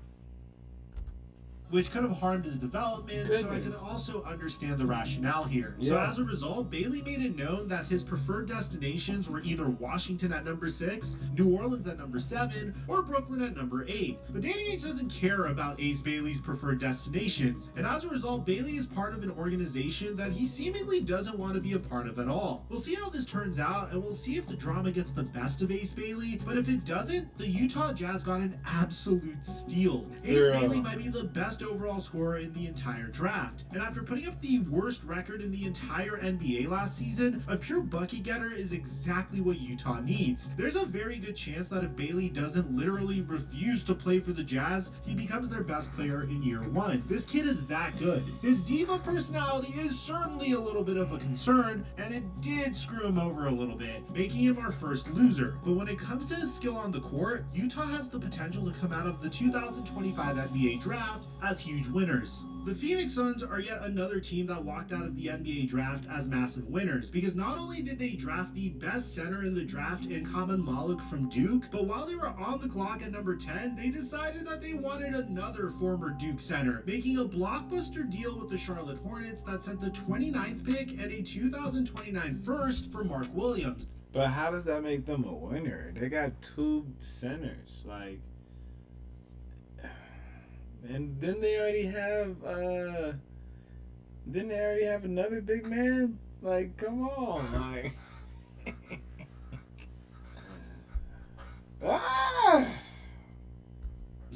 Which could have harmed his development, so I can Goodness. also understand the rationale here. Yeah. So as a result, Bailey made it known that his preferred destinations were either Washington at number 6, New Orleans at number 7, or Brooklyn at number 8. But Danny Ainge doesn't care about Ace Bailey's preferred destinations, and as a result, Bailey is part of an organization that he seemingly doesn't want to be a part of at all. We'll see how this turns out, and we'll see if the drama gets the best of Ace Bailey, but if it doesn't, the Utah Jazz got an absolute steal. Ace Yeah. Bailey might be the best overall scorer in the entire draft. And after putting up the worst record in the entire NBA last season, a pure bucket getter is exactly what Utah needs. There's a very good chance that if Bailey doesn't literally refuse to play for the Jazz, he becomes their best player in year 1. This kid is that good. His diva personality is certainly a little bit of a concern, and it did screw him over a little bit, making him our first loser. But when it comes to his skill on the court, Utah has the potential to come out of the 2025 NBA draft as huge winners. The Phoenix Suns are yet another team that walked out of the NBA draft as massive winners, because not only did they draft the best center in the draft in Kaman Malik from Duke, but while they were on the clock at number 10, they decided that they wanted another former Duke center, making a blockbuster deal with the Charlotte Hornets that sent the 29th pick and a 2029 first for Mark Williams. But how does that make them a winner? They got 2 centers, like, and didn't they already have another big man? Like, come on, like. Ah!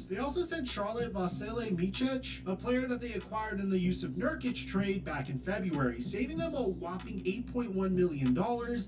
They also sent Charlotte Vasile Micic, a player that they acquired in the use of Nurkic trade back in February, saving them a whopping $8.1 million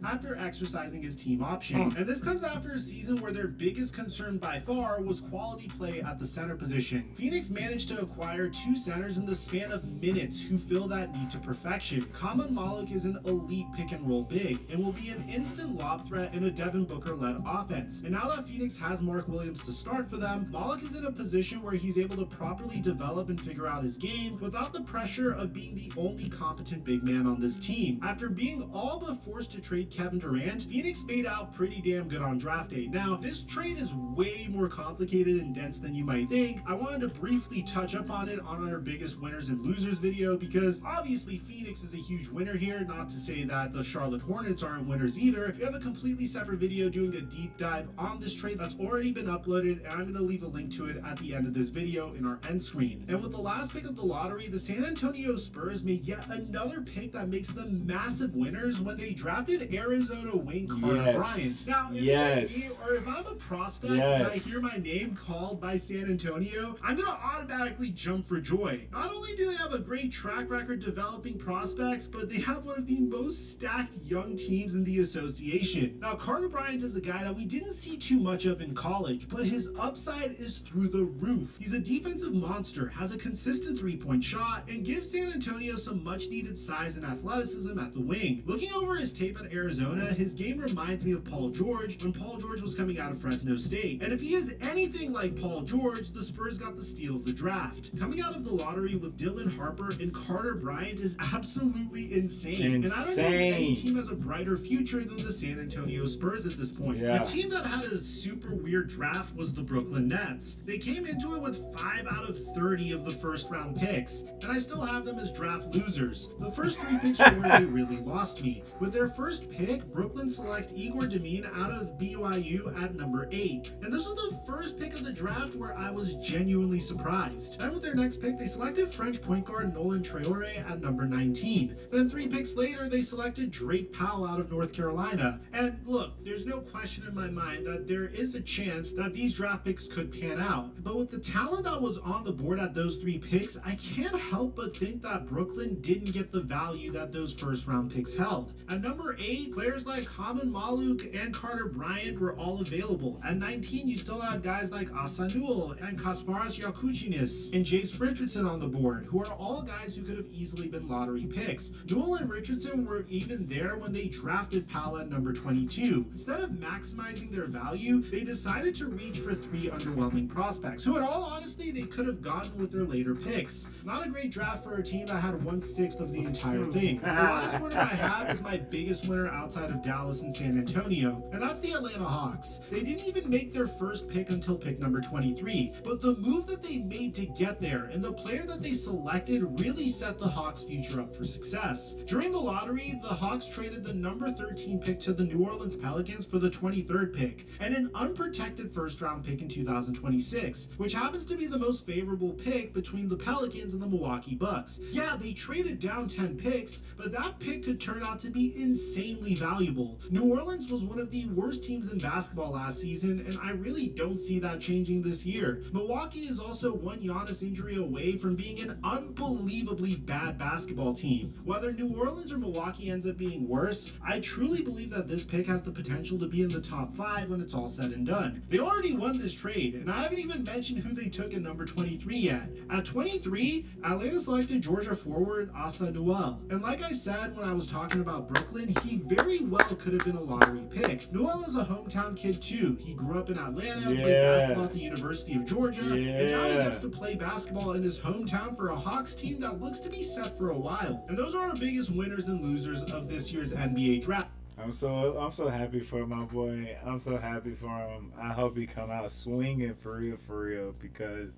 after exercising his team option. And this comes after a season where their biggest concern by far was quality play at the center position. Phoenix managed to acquire 2 centers in the span of minutes who fill that need to perfection. Kaman Malik is an elite pick and roll big and will be an instant lob threat in a Devin Booker-led offense. And now that Phoenix has Mark Williams to start for them, Malik is in a position where he's able to properly develop and figure out his game without the pressure of being the only competent big man on this team. After being all but forced to trade Kevin Durant, Phoenix made out pretty damn good on draft day. Now, this trade is way more complicated and dense than you might think. I wanted to briefly touch up on it on our biggest winners and losers video, because obviously Phoenix is a huge winner here, not to say that the Charlotte Hornets aren't winners either. We have a completely separate video doing a deep dive on this trade that's already been uploaded, and I'm going to leave a link to it at the end of this video in our end screen. And with the last pick of the lottery, the San Antonio Spurs made yet another pick that makes them massive winners when they drafted Arizona wing Carter Bryant. Now, if it's me, or if I'm a prospect and I hear my name called by San Antonio, I'm gonna automatically jump for joy. Not only do they have a great track record developing prospects, but they have one of the most stacked young teams in the association. Now, Carter Bryant is a guy that we didn't see too much of in college, but his upside is through the roof. He's a defensive monster, has a consistent three-point shot, and gives San Antonio some much-needed size and athleticism at the wing. Looking over his tape at Arizona, his game reminds me of Paul George when Paul George was coming out of Fresno State. And if he is anything like Paul George, the Spurs got the steal of the draft. Coming out of the lottery with Dylan Harper and Carter Bryant is absolutely insane. And I don't know if any team has a brighter future than the San Antonio Spurs at this point. The team that had a super weird draft was the Brooklyn Nets. They they came into it with 5 out of 30 of the first round picks, and I still have them as draft losers. The first 3 picks were where they really lost me. With their first pick, Brooklyn select Igor Demine out of BYU at number 8, and this was the first pick of the draft where I was genuinely surprised. Then with their next pick, they selected French point guard Nolan Traore at number 19. Then 3 picks later, they selected Drake Powell out of North Carolina. And look, there's no question in my mind that there is a chance that these draft picks could pan out. But with the talent that was on the board at those 3 picks, I can't help but think that Brooklyn didn't get the value that those first round picks held. At number 8, players like Haman Maluk and Carter Bryant were all available. At 19, you still had guys like Asanul and Kasparas Yakuchinis and Jace Richardson on the board, who are all guys who could have easily been lottery picks. Newell and Richardson were even there when they drafted Powell at number 22. Instead of maximizing their value, they decided to reach for 3 underwhelming prospects, who in all honesty they could have gotten with their later picks. Not a great draft for a team that had 1/6 of the entire thing. The last winner I have is my biggest winner outside of Dallas and San Antonio, and that's the Atlanta Hawks. They didn't even make their first pick until pick number 23, but the move that they made to get there and the player that they selected really set the Hawks' future up for success. During the lottery, the Hawks traded the number 13 pick to the New Orleans Pelicans for the 23rd pick and an unprotected first round pick in 2026, which happens to be the most favorable pick between the Pelicans and the Milwaukee Bucks. Yeah, they traded down 10 picks, but that pick could turn out to be insanely valuable. New Orleans was one of the worst teams in basketball last season, and I really don't see that changing this year. Milwaukee is also one Giannis injury away from being an unbelievably bad basketball team. Whether New Orleans or Milwaukee ends up being worse, I truly believe that this pick has the potential to be in the top 5 when it's all said and done. They already won this trade, and I haven't even mentioned who they took at number 23 yet. At 23, Atlanta selected Georgia forward Asa Newell. And like I said when I was talking about Brooklyn, he very well could have been a lottery pick. Newell is a hometown kid too. He grew up in Atlanta, played basketball at the University of Georgia, and now he gets to play basketball in his hometown for a Hawks team that looks to be set for a while. And those are our biggest winners and losers of this year's NBA draft. I'm so happy for my boy. I'm so happy for him. I hope he come out swinging for real, because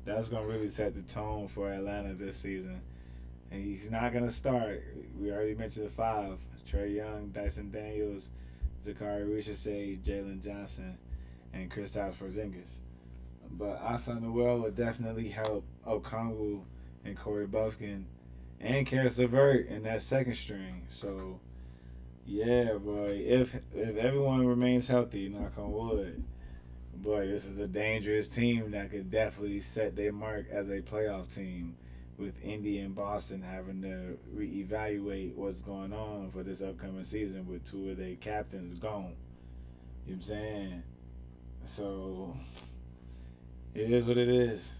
that's gonna really set the tone for Atlanta this season. And he's not gonna start. We already mentioned the 5: Trae Young, Dyson Daniels, Zachary Richardson, Jalen Johnson, and Kristaps Porzingis. But Asa Newell would definitely help Okongwu and Corey Buffkin and Karis LeVert in that second string. So yeah, boy, if everyone remains healthy, knock on wood, boy, this is a dangerous team that could definitely set their mark as a playoff team, with Indy and Boston having to reevaluate what's going on for this upcoming season with 2 of their captains gone. You know what I'm saying? So it is what it is.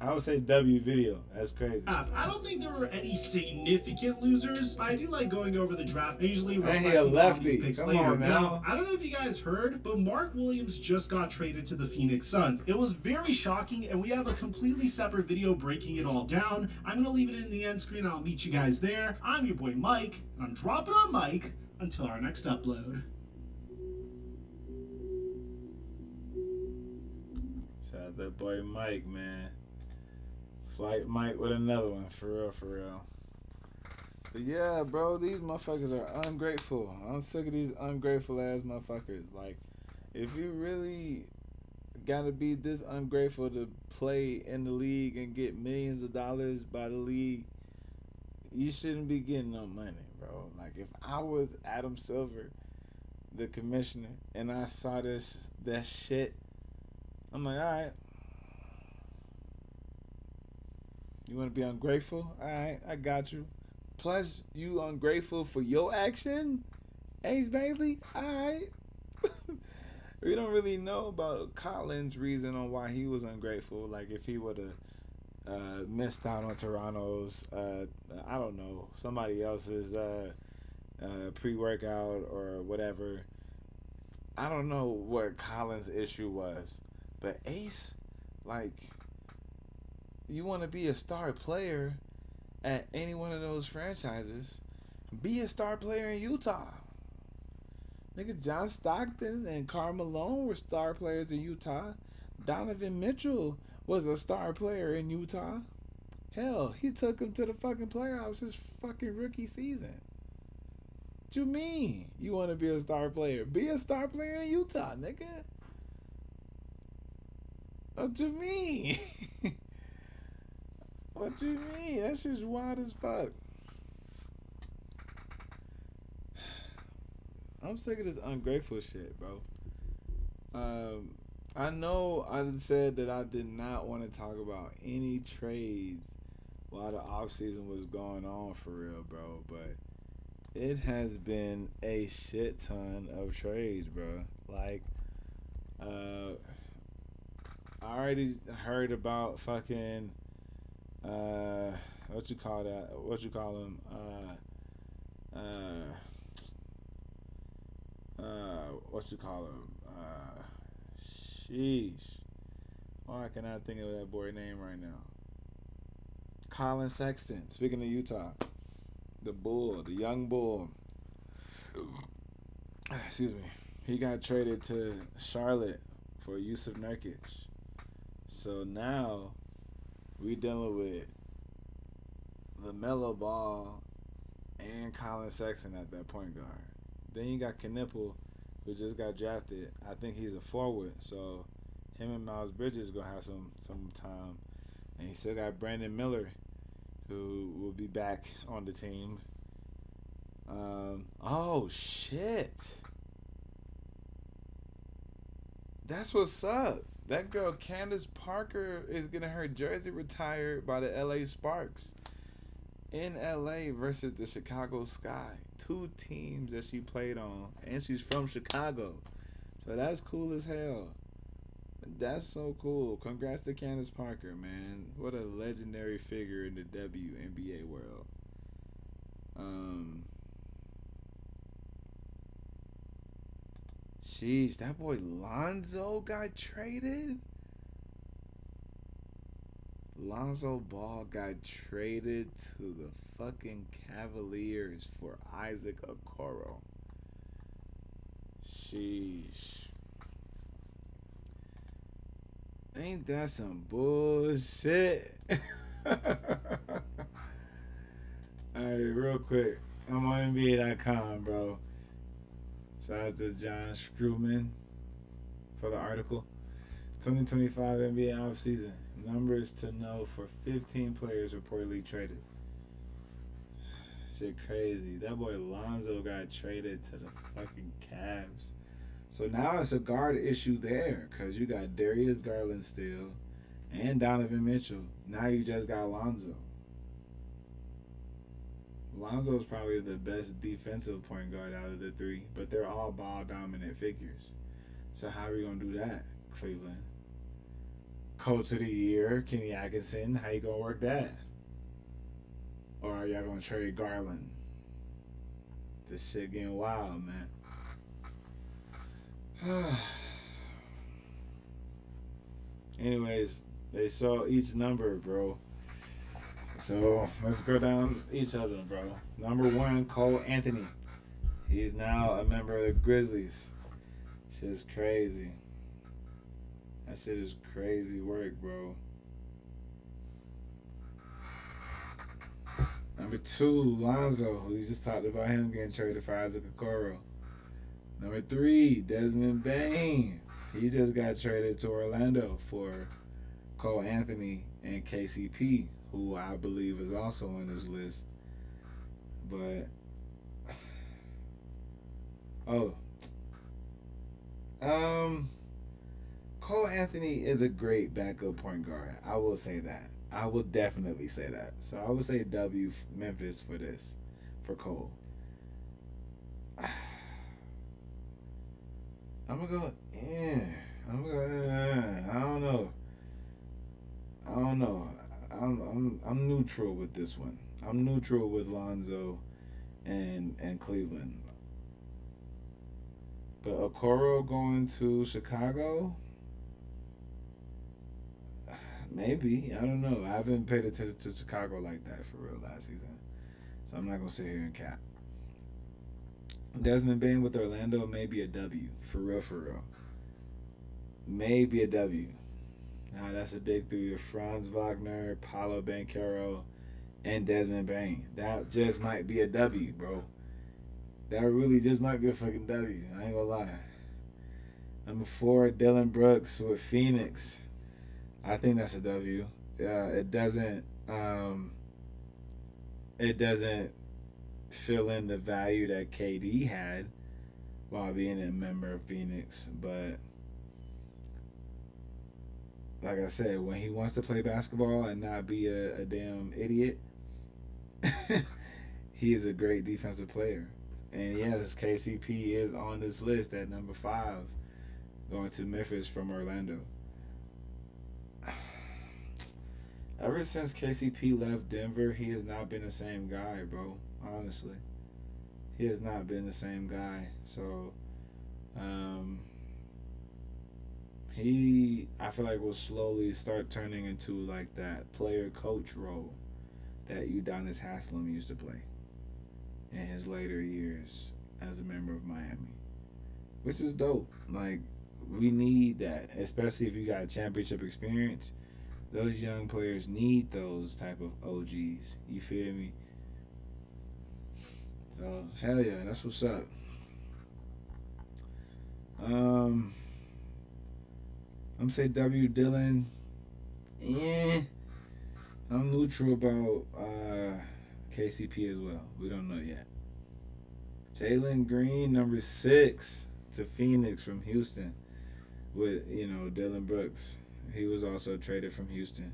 I would say W video. That's crazy. I don't think there were any significant losers, but I do like going over the draft. I usually reflecting a on lefty. these picks Come later. on, Now, I don't know if you guys heard, but Mark Williams just got traded to the Phoenix Suns. It was very shocking, and we have a completely separate video breaking it all down. I'm going to leave it in the end screen. I'll meet you guys there. I'm your boy Mike, and I'm dropping our mic until our next upload. Shout out that boy Mike, man. Flight Mike with another one, for real. But yeah, bro, these motherfuckers are ungrateful. I'm sick of these ungrateful ass motherfuckers. Like, if you really gotta be this ungrateful to play in the league and get millions of dollars by the league, you shouldn't be getting no money, bro. Like, if I was Adam Silver, the commissioner, and I saw that shit, I'm like, alright. You want to be ungrateful? Alright, I got you. Plus, you ungrateful for your action? Ace Bailey? Alright. We don't really know about Collins' reason on why he was ungrateful. Like, if he would have missed out on Toronto's, I don't know, somebody else's pre-workout or whatever. I don't know what Collins' issue was. But Ace, like, you want to be a star player at any one of those franchises, be a star player in Utah. Nigga, John Stockton and Karl Malone were star players in Utah. Donovan Mitchell was a star player in Utah. Hell, he took him to the fucking playoffs his fucking rookie season. What you mean? You want to be a star player? Be a star player in Utah, nigga. What you mean? What you mean? That shit's wild as fuck. I'm sick of this ungrateful shit, bro. I know I said that I did not want to talk about any trades while the offseason was going on for real, bro. But it has been a shit ton of trades, bro. Like, I already heard about fucking, what you call that? What you call them? What you call him? Sheesh. Why can I think of that boy name right now? Colin Sexton. Speaking of Utah, the bull, the young bull. Excuse me. He got traded to Charlotte for Yusuf Nurkic. So now we dealing with LaMelo Ball and Colin Sexton at that point guard. Then you got Knipple, who just got drafted. I think he's a forward, so him and Miles Bridges gonna have some time. And he still got Brandon Miller, who will be back on the team. Oh shit, that's what's up. That girl Candace Parker is getting her jersey retired by the LA Sparks in LA versus the Chicago Sky. Two teams that she played on, and she's from Chicago, so that's cool as hell. That's so cool. Congrats to Candace Parker, man. What a legendary figure in the WNBA world. Sheesh, that boy Lonzo got traded. Lonzo Ball got traded to the fucking Cavaliers for Isaac Okoro. Sheesh. Ain't that some bullshit? Alright, real quick. I'm on NBA.com, bro. Shout out to John Screwman for the article. 2025 NBA offseason. Numbers to know for 15 players reportedly traded. Shit crazy. That boy Lonzo got traded to the fucking Cavs. So now it's a guard issue there, because you got Darius Garland still and Donovan Mitchell. Now you just got Lonzo. Lonzo's probably the best defensive point guard out of the three, but they're all ball dominant figures. So how are we going to do that, Cleveland? Coach of the year, Kenny Atkinson. How you going to work that? Or are y'all going to trade Garland? This shit getting wild, man. Anyways, they saw each number, bro. So let's go down each of them, bro. Number 1, Cole Anthony. He's now a member of the Grizzlies. Shit's crazy. That shit is crazy work, bro. Number 2, Lonzo. We just talked about him getting traded for Isaac Okoro. Number 3, Desmond Bain. He just got traded to Orlando for Cole Anthony and KCP, who I believe is also on this list. But, Cole Anthony is a great backup point guard. I will say that. I will definitely say that. So I would say W Memphis for this, for Cole. I'm gonna go, I don't know. I'm neutral with this one. I'm neutral with Lonzo and Cleveland. But Okoro going to Chicago? Maybe. I don't know. I haven't paid attention to Chicago like that for real last season. So I'm not gonna sit here and cap. Desmond Bain with Orlando may be a W. For real, for real. Maybe a W. Now that's a big three of Franz Wagner, Paulo Banchero, and Desmond Bain. That just might be a W, bro. That really just might be a fucking W. I ain't gonna lie. Number 4, Dylan Brooks with Phoenix. I think that's a W. It doesn't fill in the value that KD had while being a member of Phoenix, but like I said, when he wants to play basketball and not be a damn idiot, he is a great defensive player. And yes, KCP is on this list at number 5, going to Memphis from Orlando. Ever since KCP left Denver, he has not been the same guy, bro. Honestly. He has not been the same guy. So, I feel like will slowly start turning into like that player-coach role that Udonis Haslem used to play in his later years as a member of Miami, which is dope. Like, we need that, especially if you got championship experience. Those young players need those type of OGs. You feel me? So, hell yeah, that's what's up. I'm gonna say W. Dylan. Yeah. I'm neutral about KCP as well. We don't know yet. Jalen Green, number 6 to Phoenix from Houston with, Dylan Brooks. He was also traded from Houston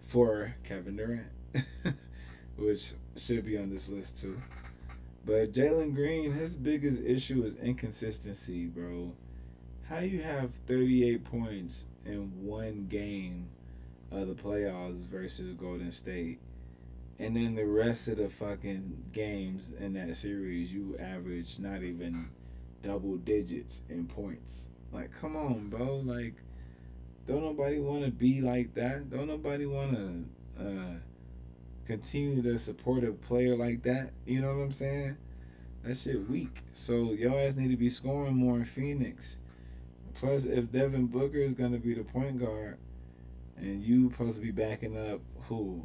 for Kevin Durant, which should be on this list too. But Jalen Green, his biggest issue is inconsistency, bro. How you have 38 points in one game of the playoffs versus Golden State, and then the rest of the fucking games in that series you average not even double digits in points. Like, come on, bro. Like, don't nobody want to be like that. Don't nobody want to continue to support a player like that. You know what I'm saying? That shit weak. So your ass need to be scoring more in Phoenix. Plus, if Devin Booker is going to be the point guard and you supposed to be backing up who?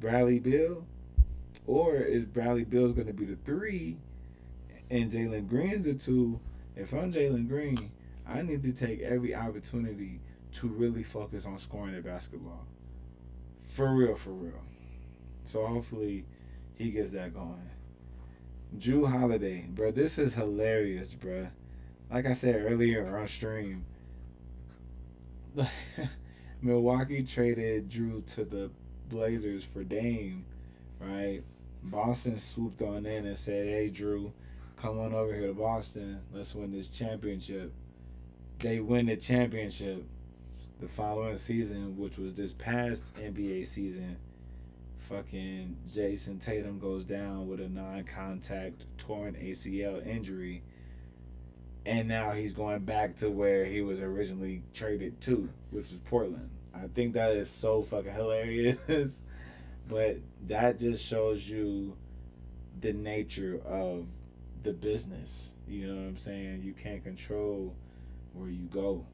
Bradley Beal? Or is Bradley Beal's going to be the 3 and Jalen Green's the 2? If I'm Jalen Green, I need to take every opportunity to really focus on scoring the basketball. For real, for real. So hopefully he gets that going. Drew Holiday. Bro, this is hilarious, bro. Like I said earlier on stream, Milwaukee traded Drew to the Blazers for Dame, right? Boston swooped on in and said, hey, Drew, come on over here to Boston. Let's win this championship. They win the championship the following season, which was this past NBA season. Fucking Jason Tatum goes down with a non-contact torn ACL injury. And now he's going back to where he was originally traded to, which was Portland. I think that is so fucking hilarious. But that just shows you the nature of the business. You know what I'm saying? You can't control where you go,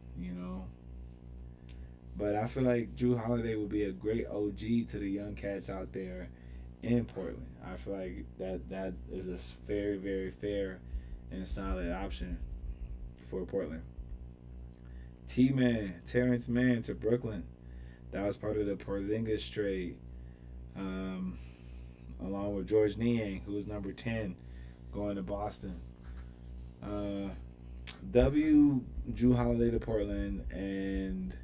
But I feel like Drew Holiday would be a great OG to the young cats out there in Portland. I feel like that is a very, very fair and solid option for Portland. T-Man, Terrence Mann to Brooklyn. That was part of the Porzingis trade. Along with George Niang, who was number 10, going to Boston. Drew Holiday to Portland, and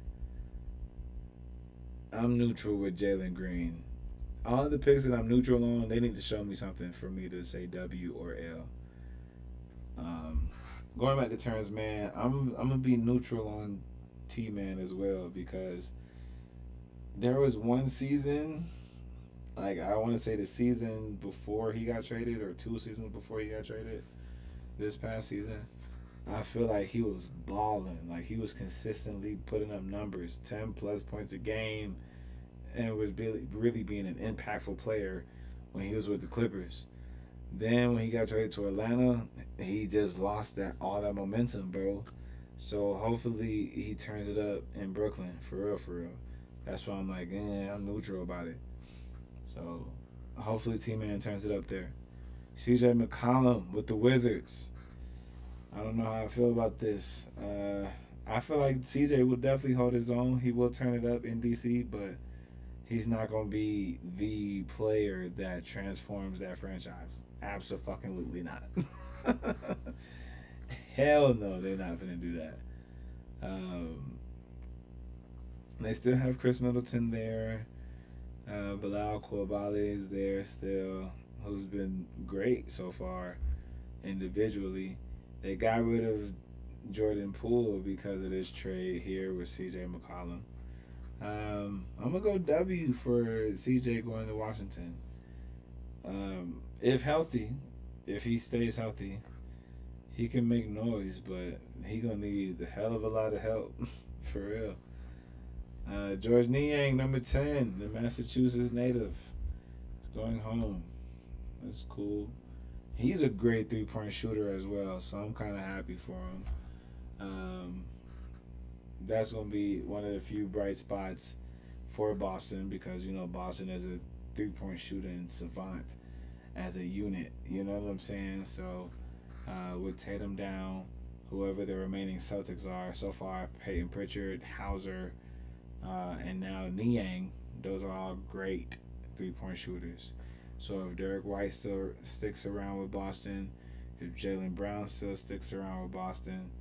I'm neutral with Jalen Green. All the picks that I'm neutral on, they need to show me something for me to say W or L. Going back to Terrence Mann, I'm gonna be neutral on T-Man as well, because there was one season, like I want to say the season before he got traded, or 2 seasons before he got traded, this past season, I feel like he was balling. Like, he was consistently putting up numbers, 10 plus points a game, and was really being an impactful player when he was with the Clippers. Then when he got traded to Atlanta, he just lost all that momentum, bro. So hopefully he turns it up in Brooklyn, for real, for real. That's why I'm like, I'm neutral about it. So hopefully T-Man turns it up there. CJ McCollum with the Wizards. I don't know how I feel about this. I feel like CJ will definitely hold his own. He will turn it up in DC, but he's not going to be the player that transforms that franchise. Absolutely not. Hell no, they're not going to do that. They still have Chris Middleton there. Bilal Coulibaly is there still, who's been great so far individually. They got rid of Jordan Poole because of this trade here with CJ McCollum. I'm going to go W for CJ going to Washington. If healthy, if he stays healthy, he can make noise, but he going to need a hell of a lot of help, for real. George Niang, number 10, the Massachusetts native, is going home. That's cool. He's a great three-point shooter as well, so I'm kind of happy for him. That's going to be one of the few bright spots for Boston because, Boston is a three-point shooting savant as a unit. You know what I'm saying? So with Tatum down, whoever the remaining Celtics are so far, Peyton Pritchard, Hauser, and now Niang, those are all great three-point shooters. So if Derek White still sticks around with Boston, if Jaylen Brown still sticks around with Boston,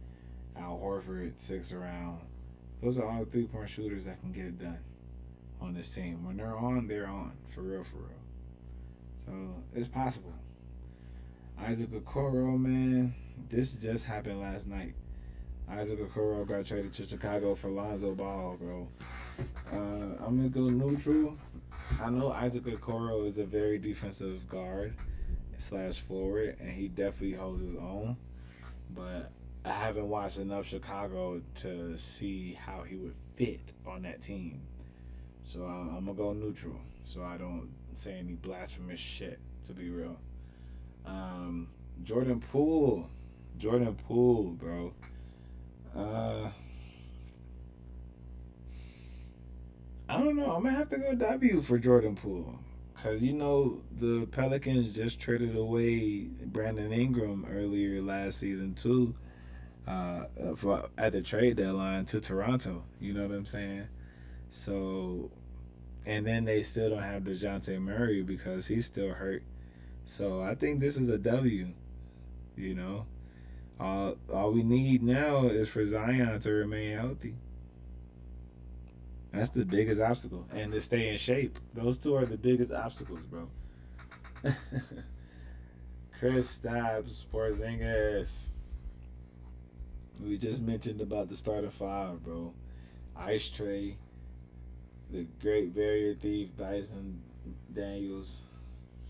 Al Horford sticks around, those are all three-point shooters that can get it done on this team. When they're on, for real, for real. So it's possible. Isaac Okoro, man, this just happened last night. Isaac Okoro got traded to Chicago for Lonzo Ball, bro. I'm going to go neutral. I know Isaac Okoro is a very defensive guard / forward, and he definitely holds his own. But I haven't watched enough Chicago to see how he would fit on that team. So I'm going to go neutral so I don't say any blasphemous shit, to be real. Jordan Poole, bro. I don't know. I'm going to have to go W for Jordan Poole. Because, the Pelicans just traded away Brandon Ingram earlier last season, too, at the trade deadline to Toronto. You know what I'm saying? So, and then they still don't have DeJounte Murray because he's still hurt. So, I think this is a W, All we need now is for Zion to remain healthy. That's the biggest obstacle. And to stay in shape. Those two are the biggest obstacles, bro. Kristaps Porzingis. We just mentioned about the starting five, bro. Ice Tray, the great barrier thief, Dyson Daniels,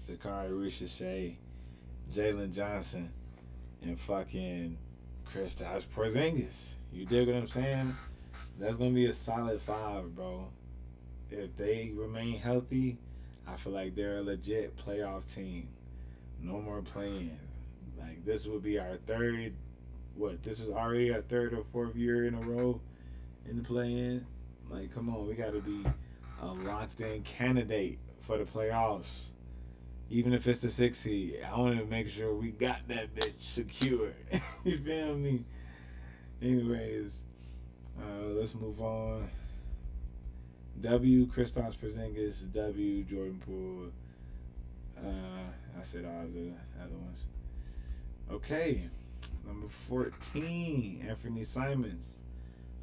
Zachary Ricochet, Jalen Johnson, and fucking Kristaps Porzingis. You dig what I'm saying? That's going to be a solid 5, bro. If they remain healthy, I feel like they're a legit playoff team. No more playing. Like, this would be our third, this is already our third or fourth year in a row in the play-in. Like, come on, we got to be a locked-in candidate for the playoffs. Even if it's the 6th seed, I want to make sure we got that bitch secure. You feel me? Anyways, let's move on. W, Kristaps Porzingis. W, Jordan Poole. I said all the other ones. Okay, number 14, Anthony Simons.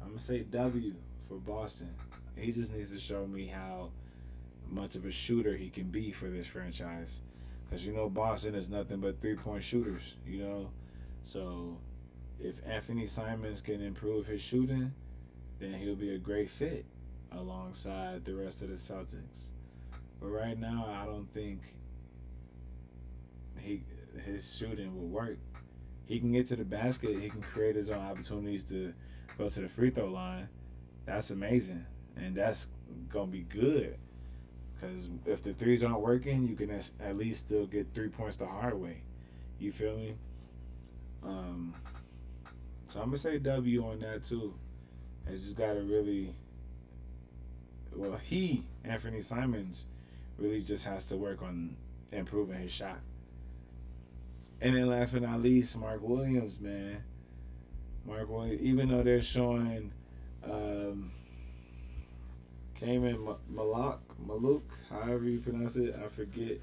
I'm going to say W for Boston. He just needs to show me how much of a shooter he can be for this franchise. Because, Boston is nothing but three-point shooters, So, if Anthony Simons can improve his shooting, then he'll be a great fit alongside the rest of the Celtics. But right now, I don't think his shooting will work. He can get to the basket. He can create his own opportunities to go to the free throw line. That's amazing. And that's going to be good. Because if the threes aren't working, you can at least still get 3 points the hard way. You feel me? So I'm going to say W on that too. It's just got to really, well, Anthony Simons, really just has to work on improving his shot. And then last but not least, Mark Williams, man. Mark Williams, even though they're showing Kaman Maluk, however you pronounce it, I forget.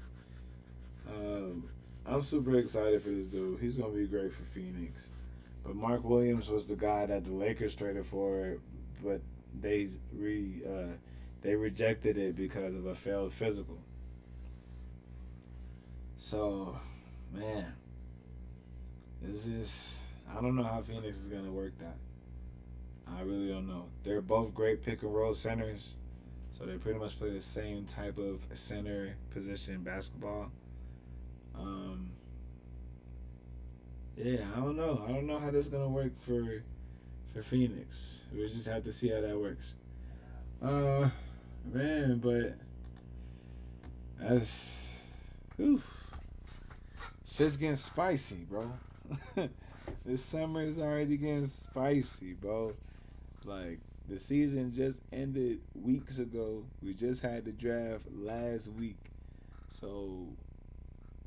I'm super excited for this dude. He's going to be great for Phoenix. But Mark Williams was the guy that the Lakers traded for, but they rejected it because of a failed physical. So, man, I don't know how Phoenix is going to work that. I really don't know. They're both great pick and roll centers, so they pretty much play the same type of center position basketball. Yeah, I don't know. I don't know how this is gonna work for Phoenix. We just have to see how that works. Man, but that's shit's getting spicy, bro. This summer is already getting spicy, bro. Like, the season just ended weeks ago. We just had the draft last week. So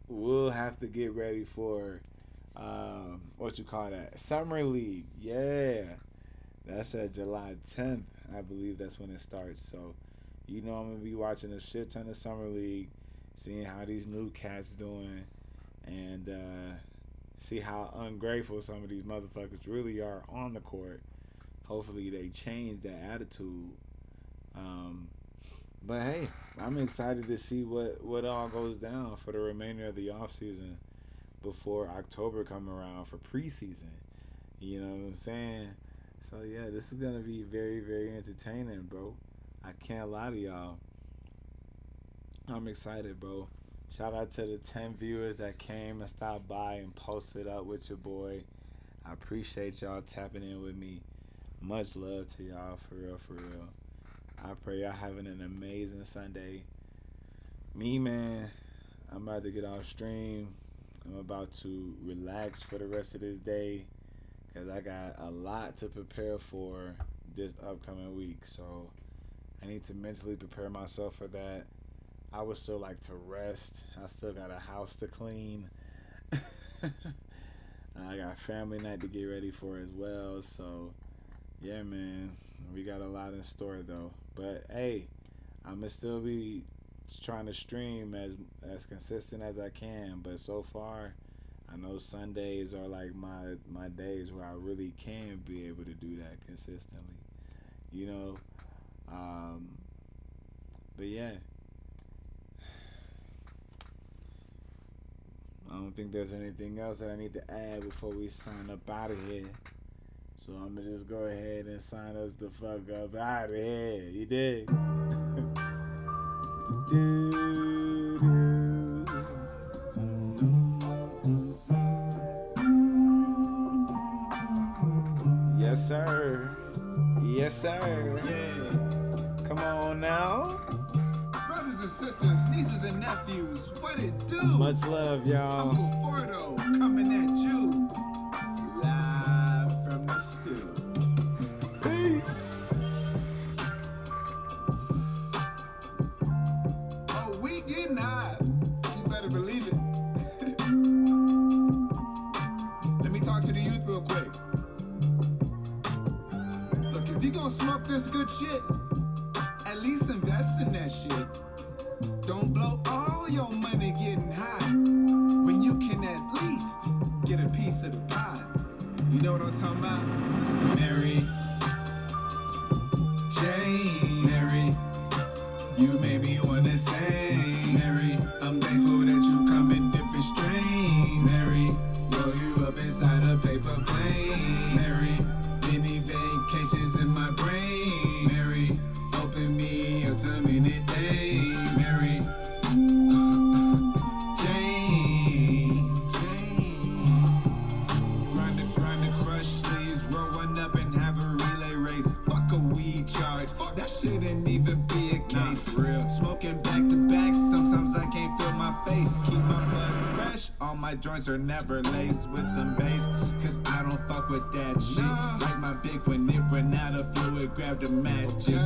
we'll have to get ready for Summer League. Yeah. That's at July 10th. I believe that's when it starts. So, I'm going to be watching a shit ton of Summer League, seeing how these new cats doing, and see how ungrateful some of these motherfuckers really are on the court. Hopefully they change that attitude. But hey, I'm excited to see what all goes down for the remainder of the offseason before October come around for preseason. You know what I'm saying? So yeah, this is gonna be very, very entertaining, bro. I can't lie to y'all. I'm excited, bro. Shout out to the 10 viewers that came and stopped by and posted up with your boy. I appreciate y'all tapping in with me. Much love to y'all, for real, for real. I pray y'all having an amazing Sunday. Me, man, I'm about to get off stream. I'm about to relax for the rest of this day because I got a lot to prepare for this upcoming week. So I need to mentally prepare myself for that. I would still like to rest. I still got a house to clean. I got family night to get ready for as well. So yeah, man, we got a lot in store though. But hey, I'm gonna still be trying to stream as consistent as I can. But so far, I know Sundays are like my days where I really can be able to do that consistently. But yeah, I don't think there's anything else that I need to add before we sign up out of here. So I'm gonna just go ahead and sign us the fuck up out of here. You dig? Yes, sir. Yes, sir. Yeah. Come on now. Brothers and sisters, nieces and nephews, what it do? Much love, y'all. Uncle Fordo coming at you live from the stew. Peace. Oh, we getting high. You better believe it. Let me talk to the youth real quick. Look, if you gonna smoke this good shit, at least invest in that shit. Don't blow all your money getting high when you can at least get a piece of the pie. You know what I'm talking about? Mary Jane, Mary, you made me wanna say, Mary, I'm thankful that you come in different strains. Mary, roll you up inside a paper plane. Mary, many vacations in my brain. Mary, open me up to many days. Mary, Jane, grind the crush sleeves, roll one up and have a relay race. Fuck a weed charge, that shouldn't even be a case. Real smoking back my joints are never laced with some bass, cause I don't fuck with that shit. Like my dick when it ran out of fluid, grabbed the matches.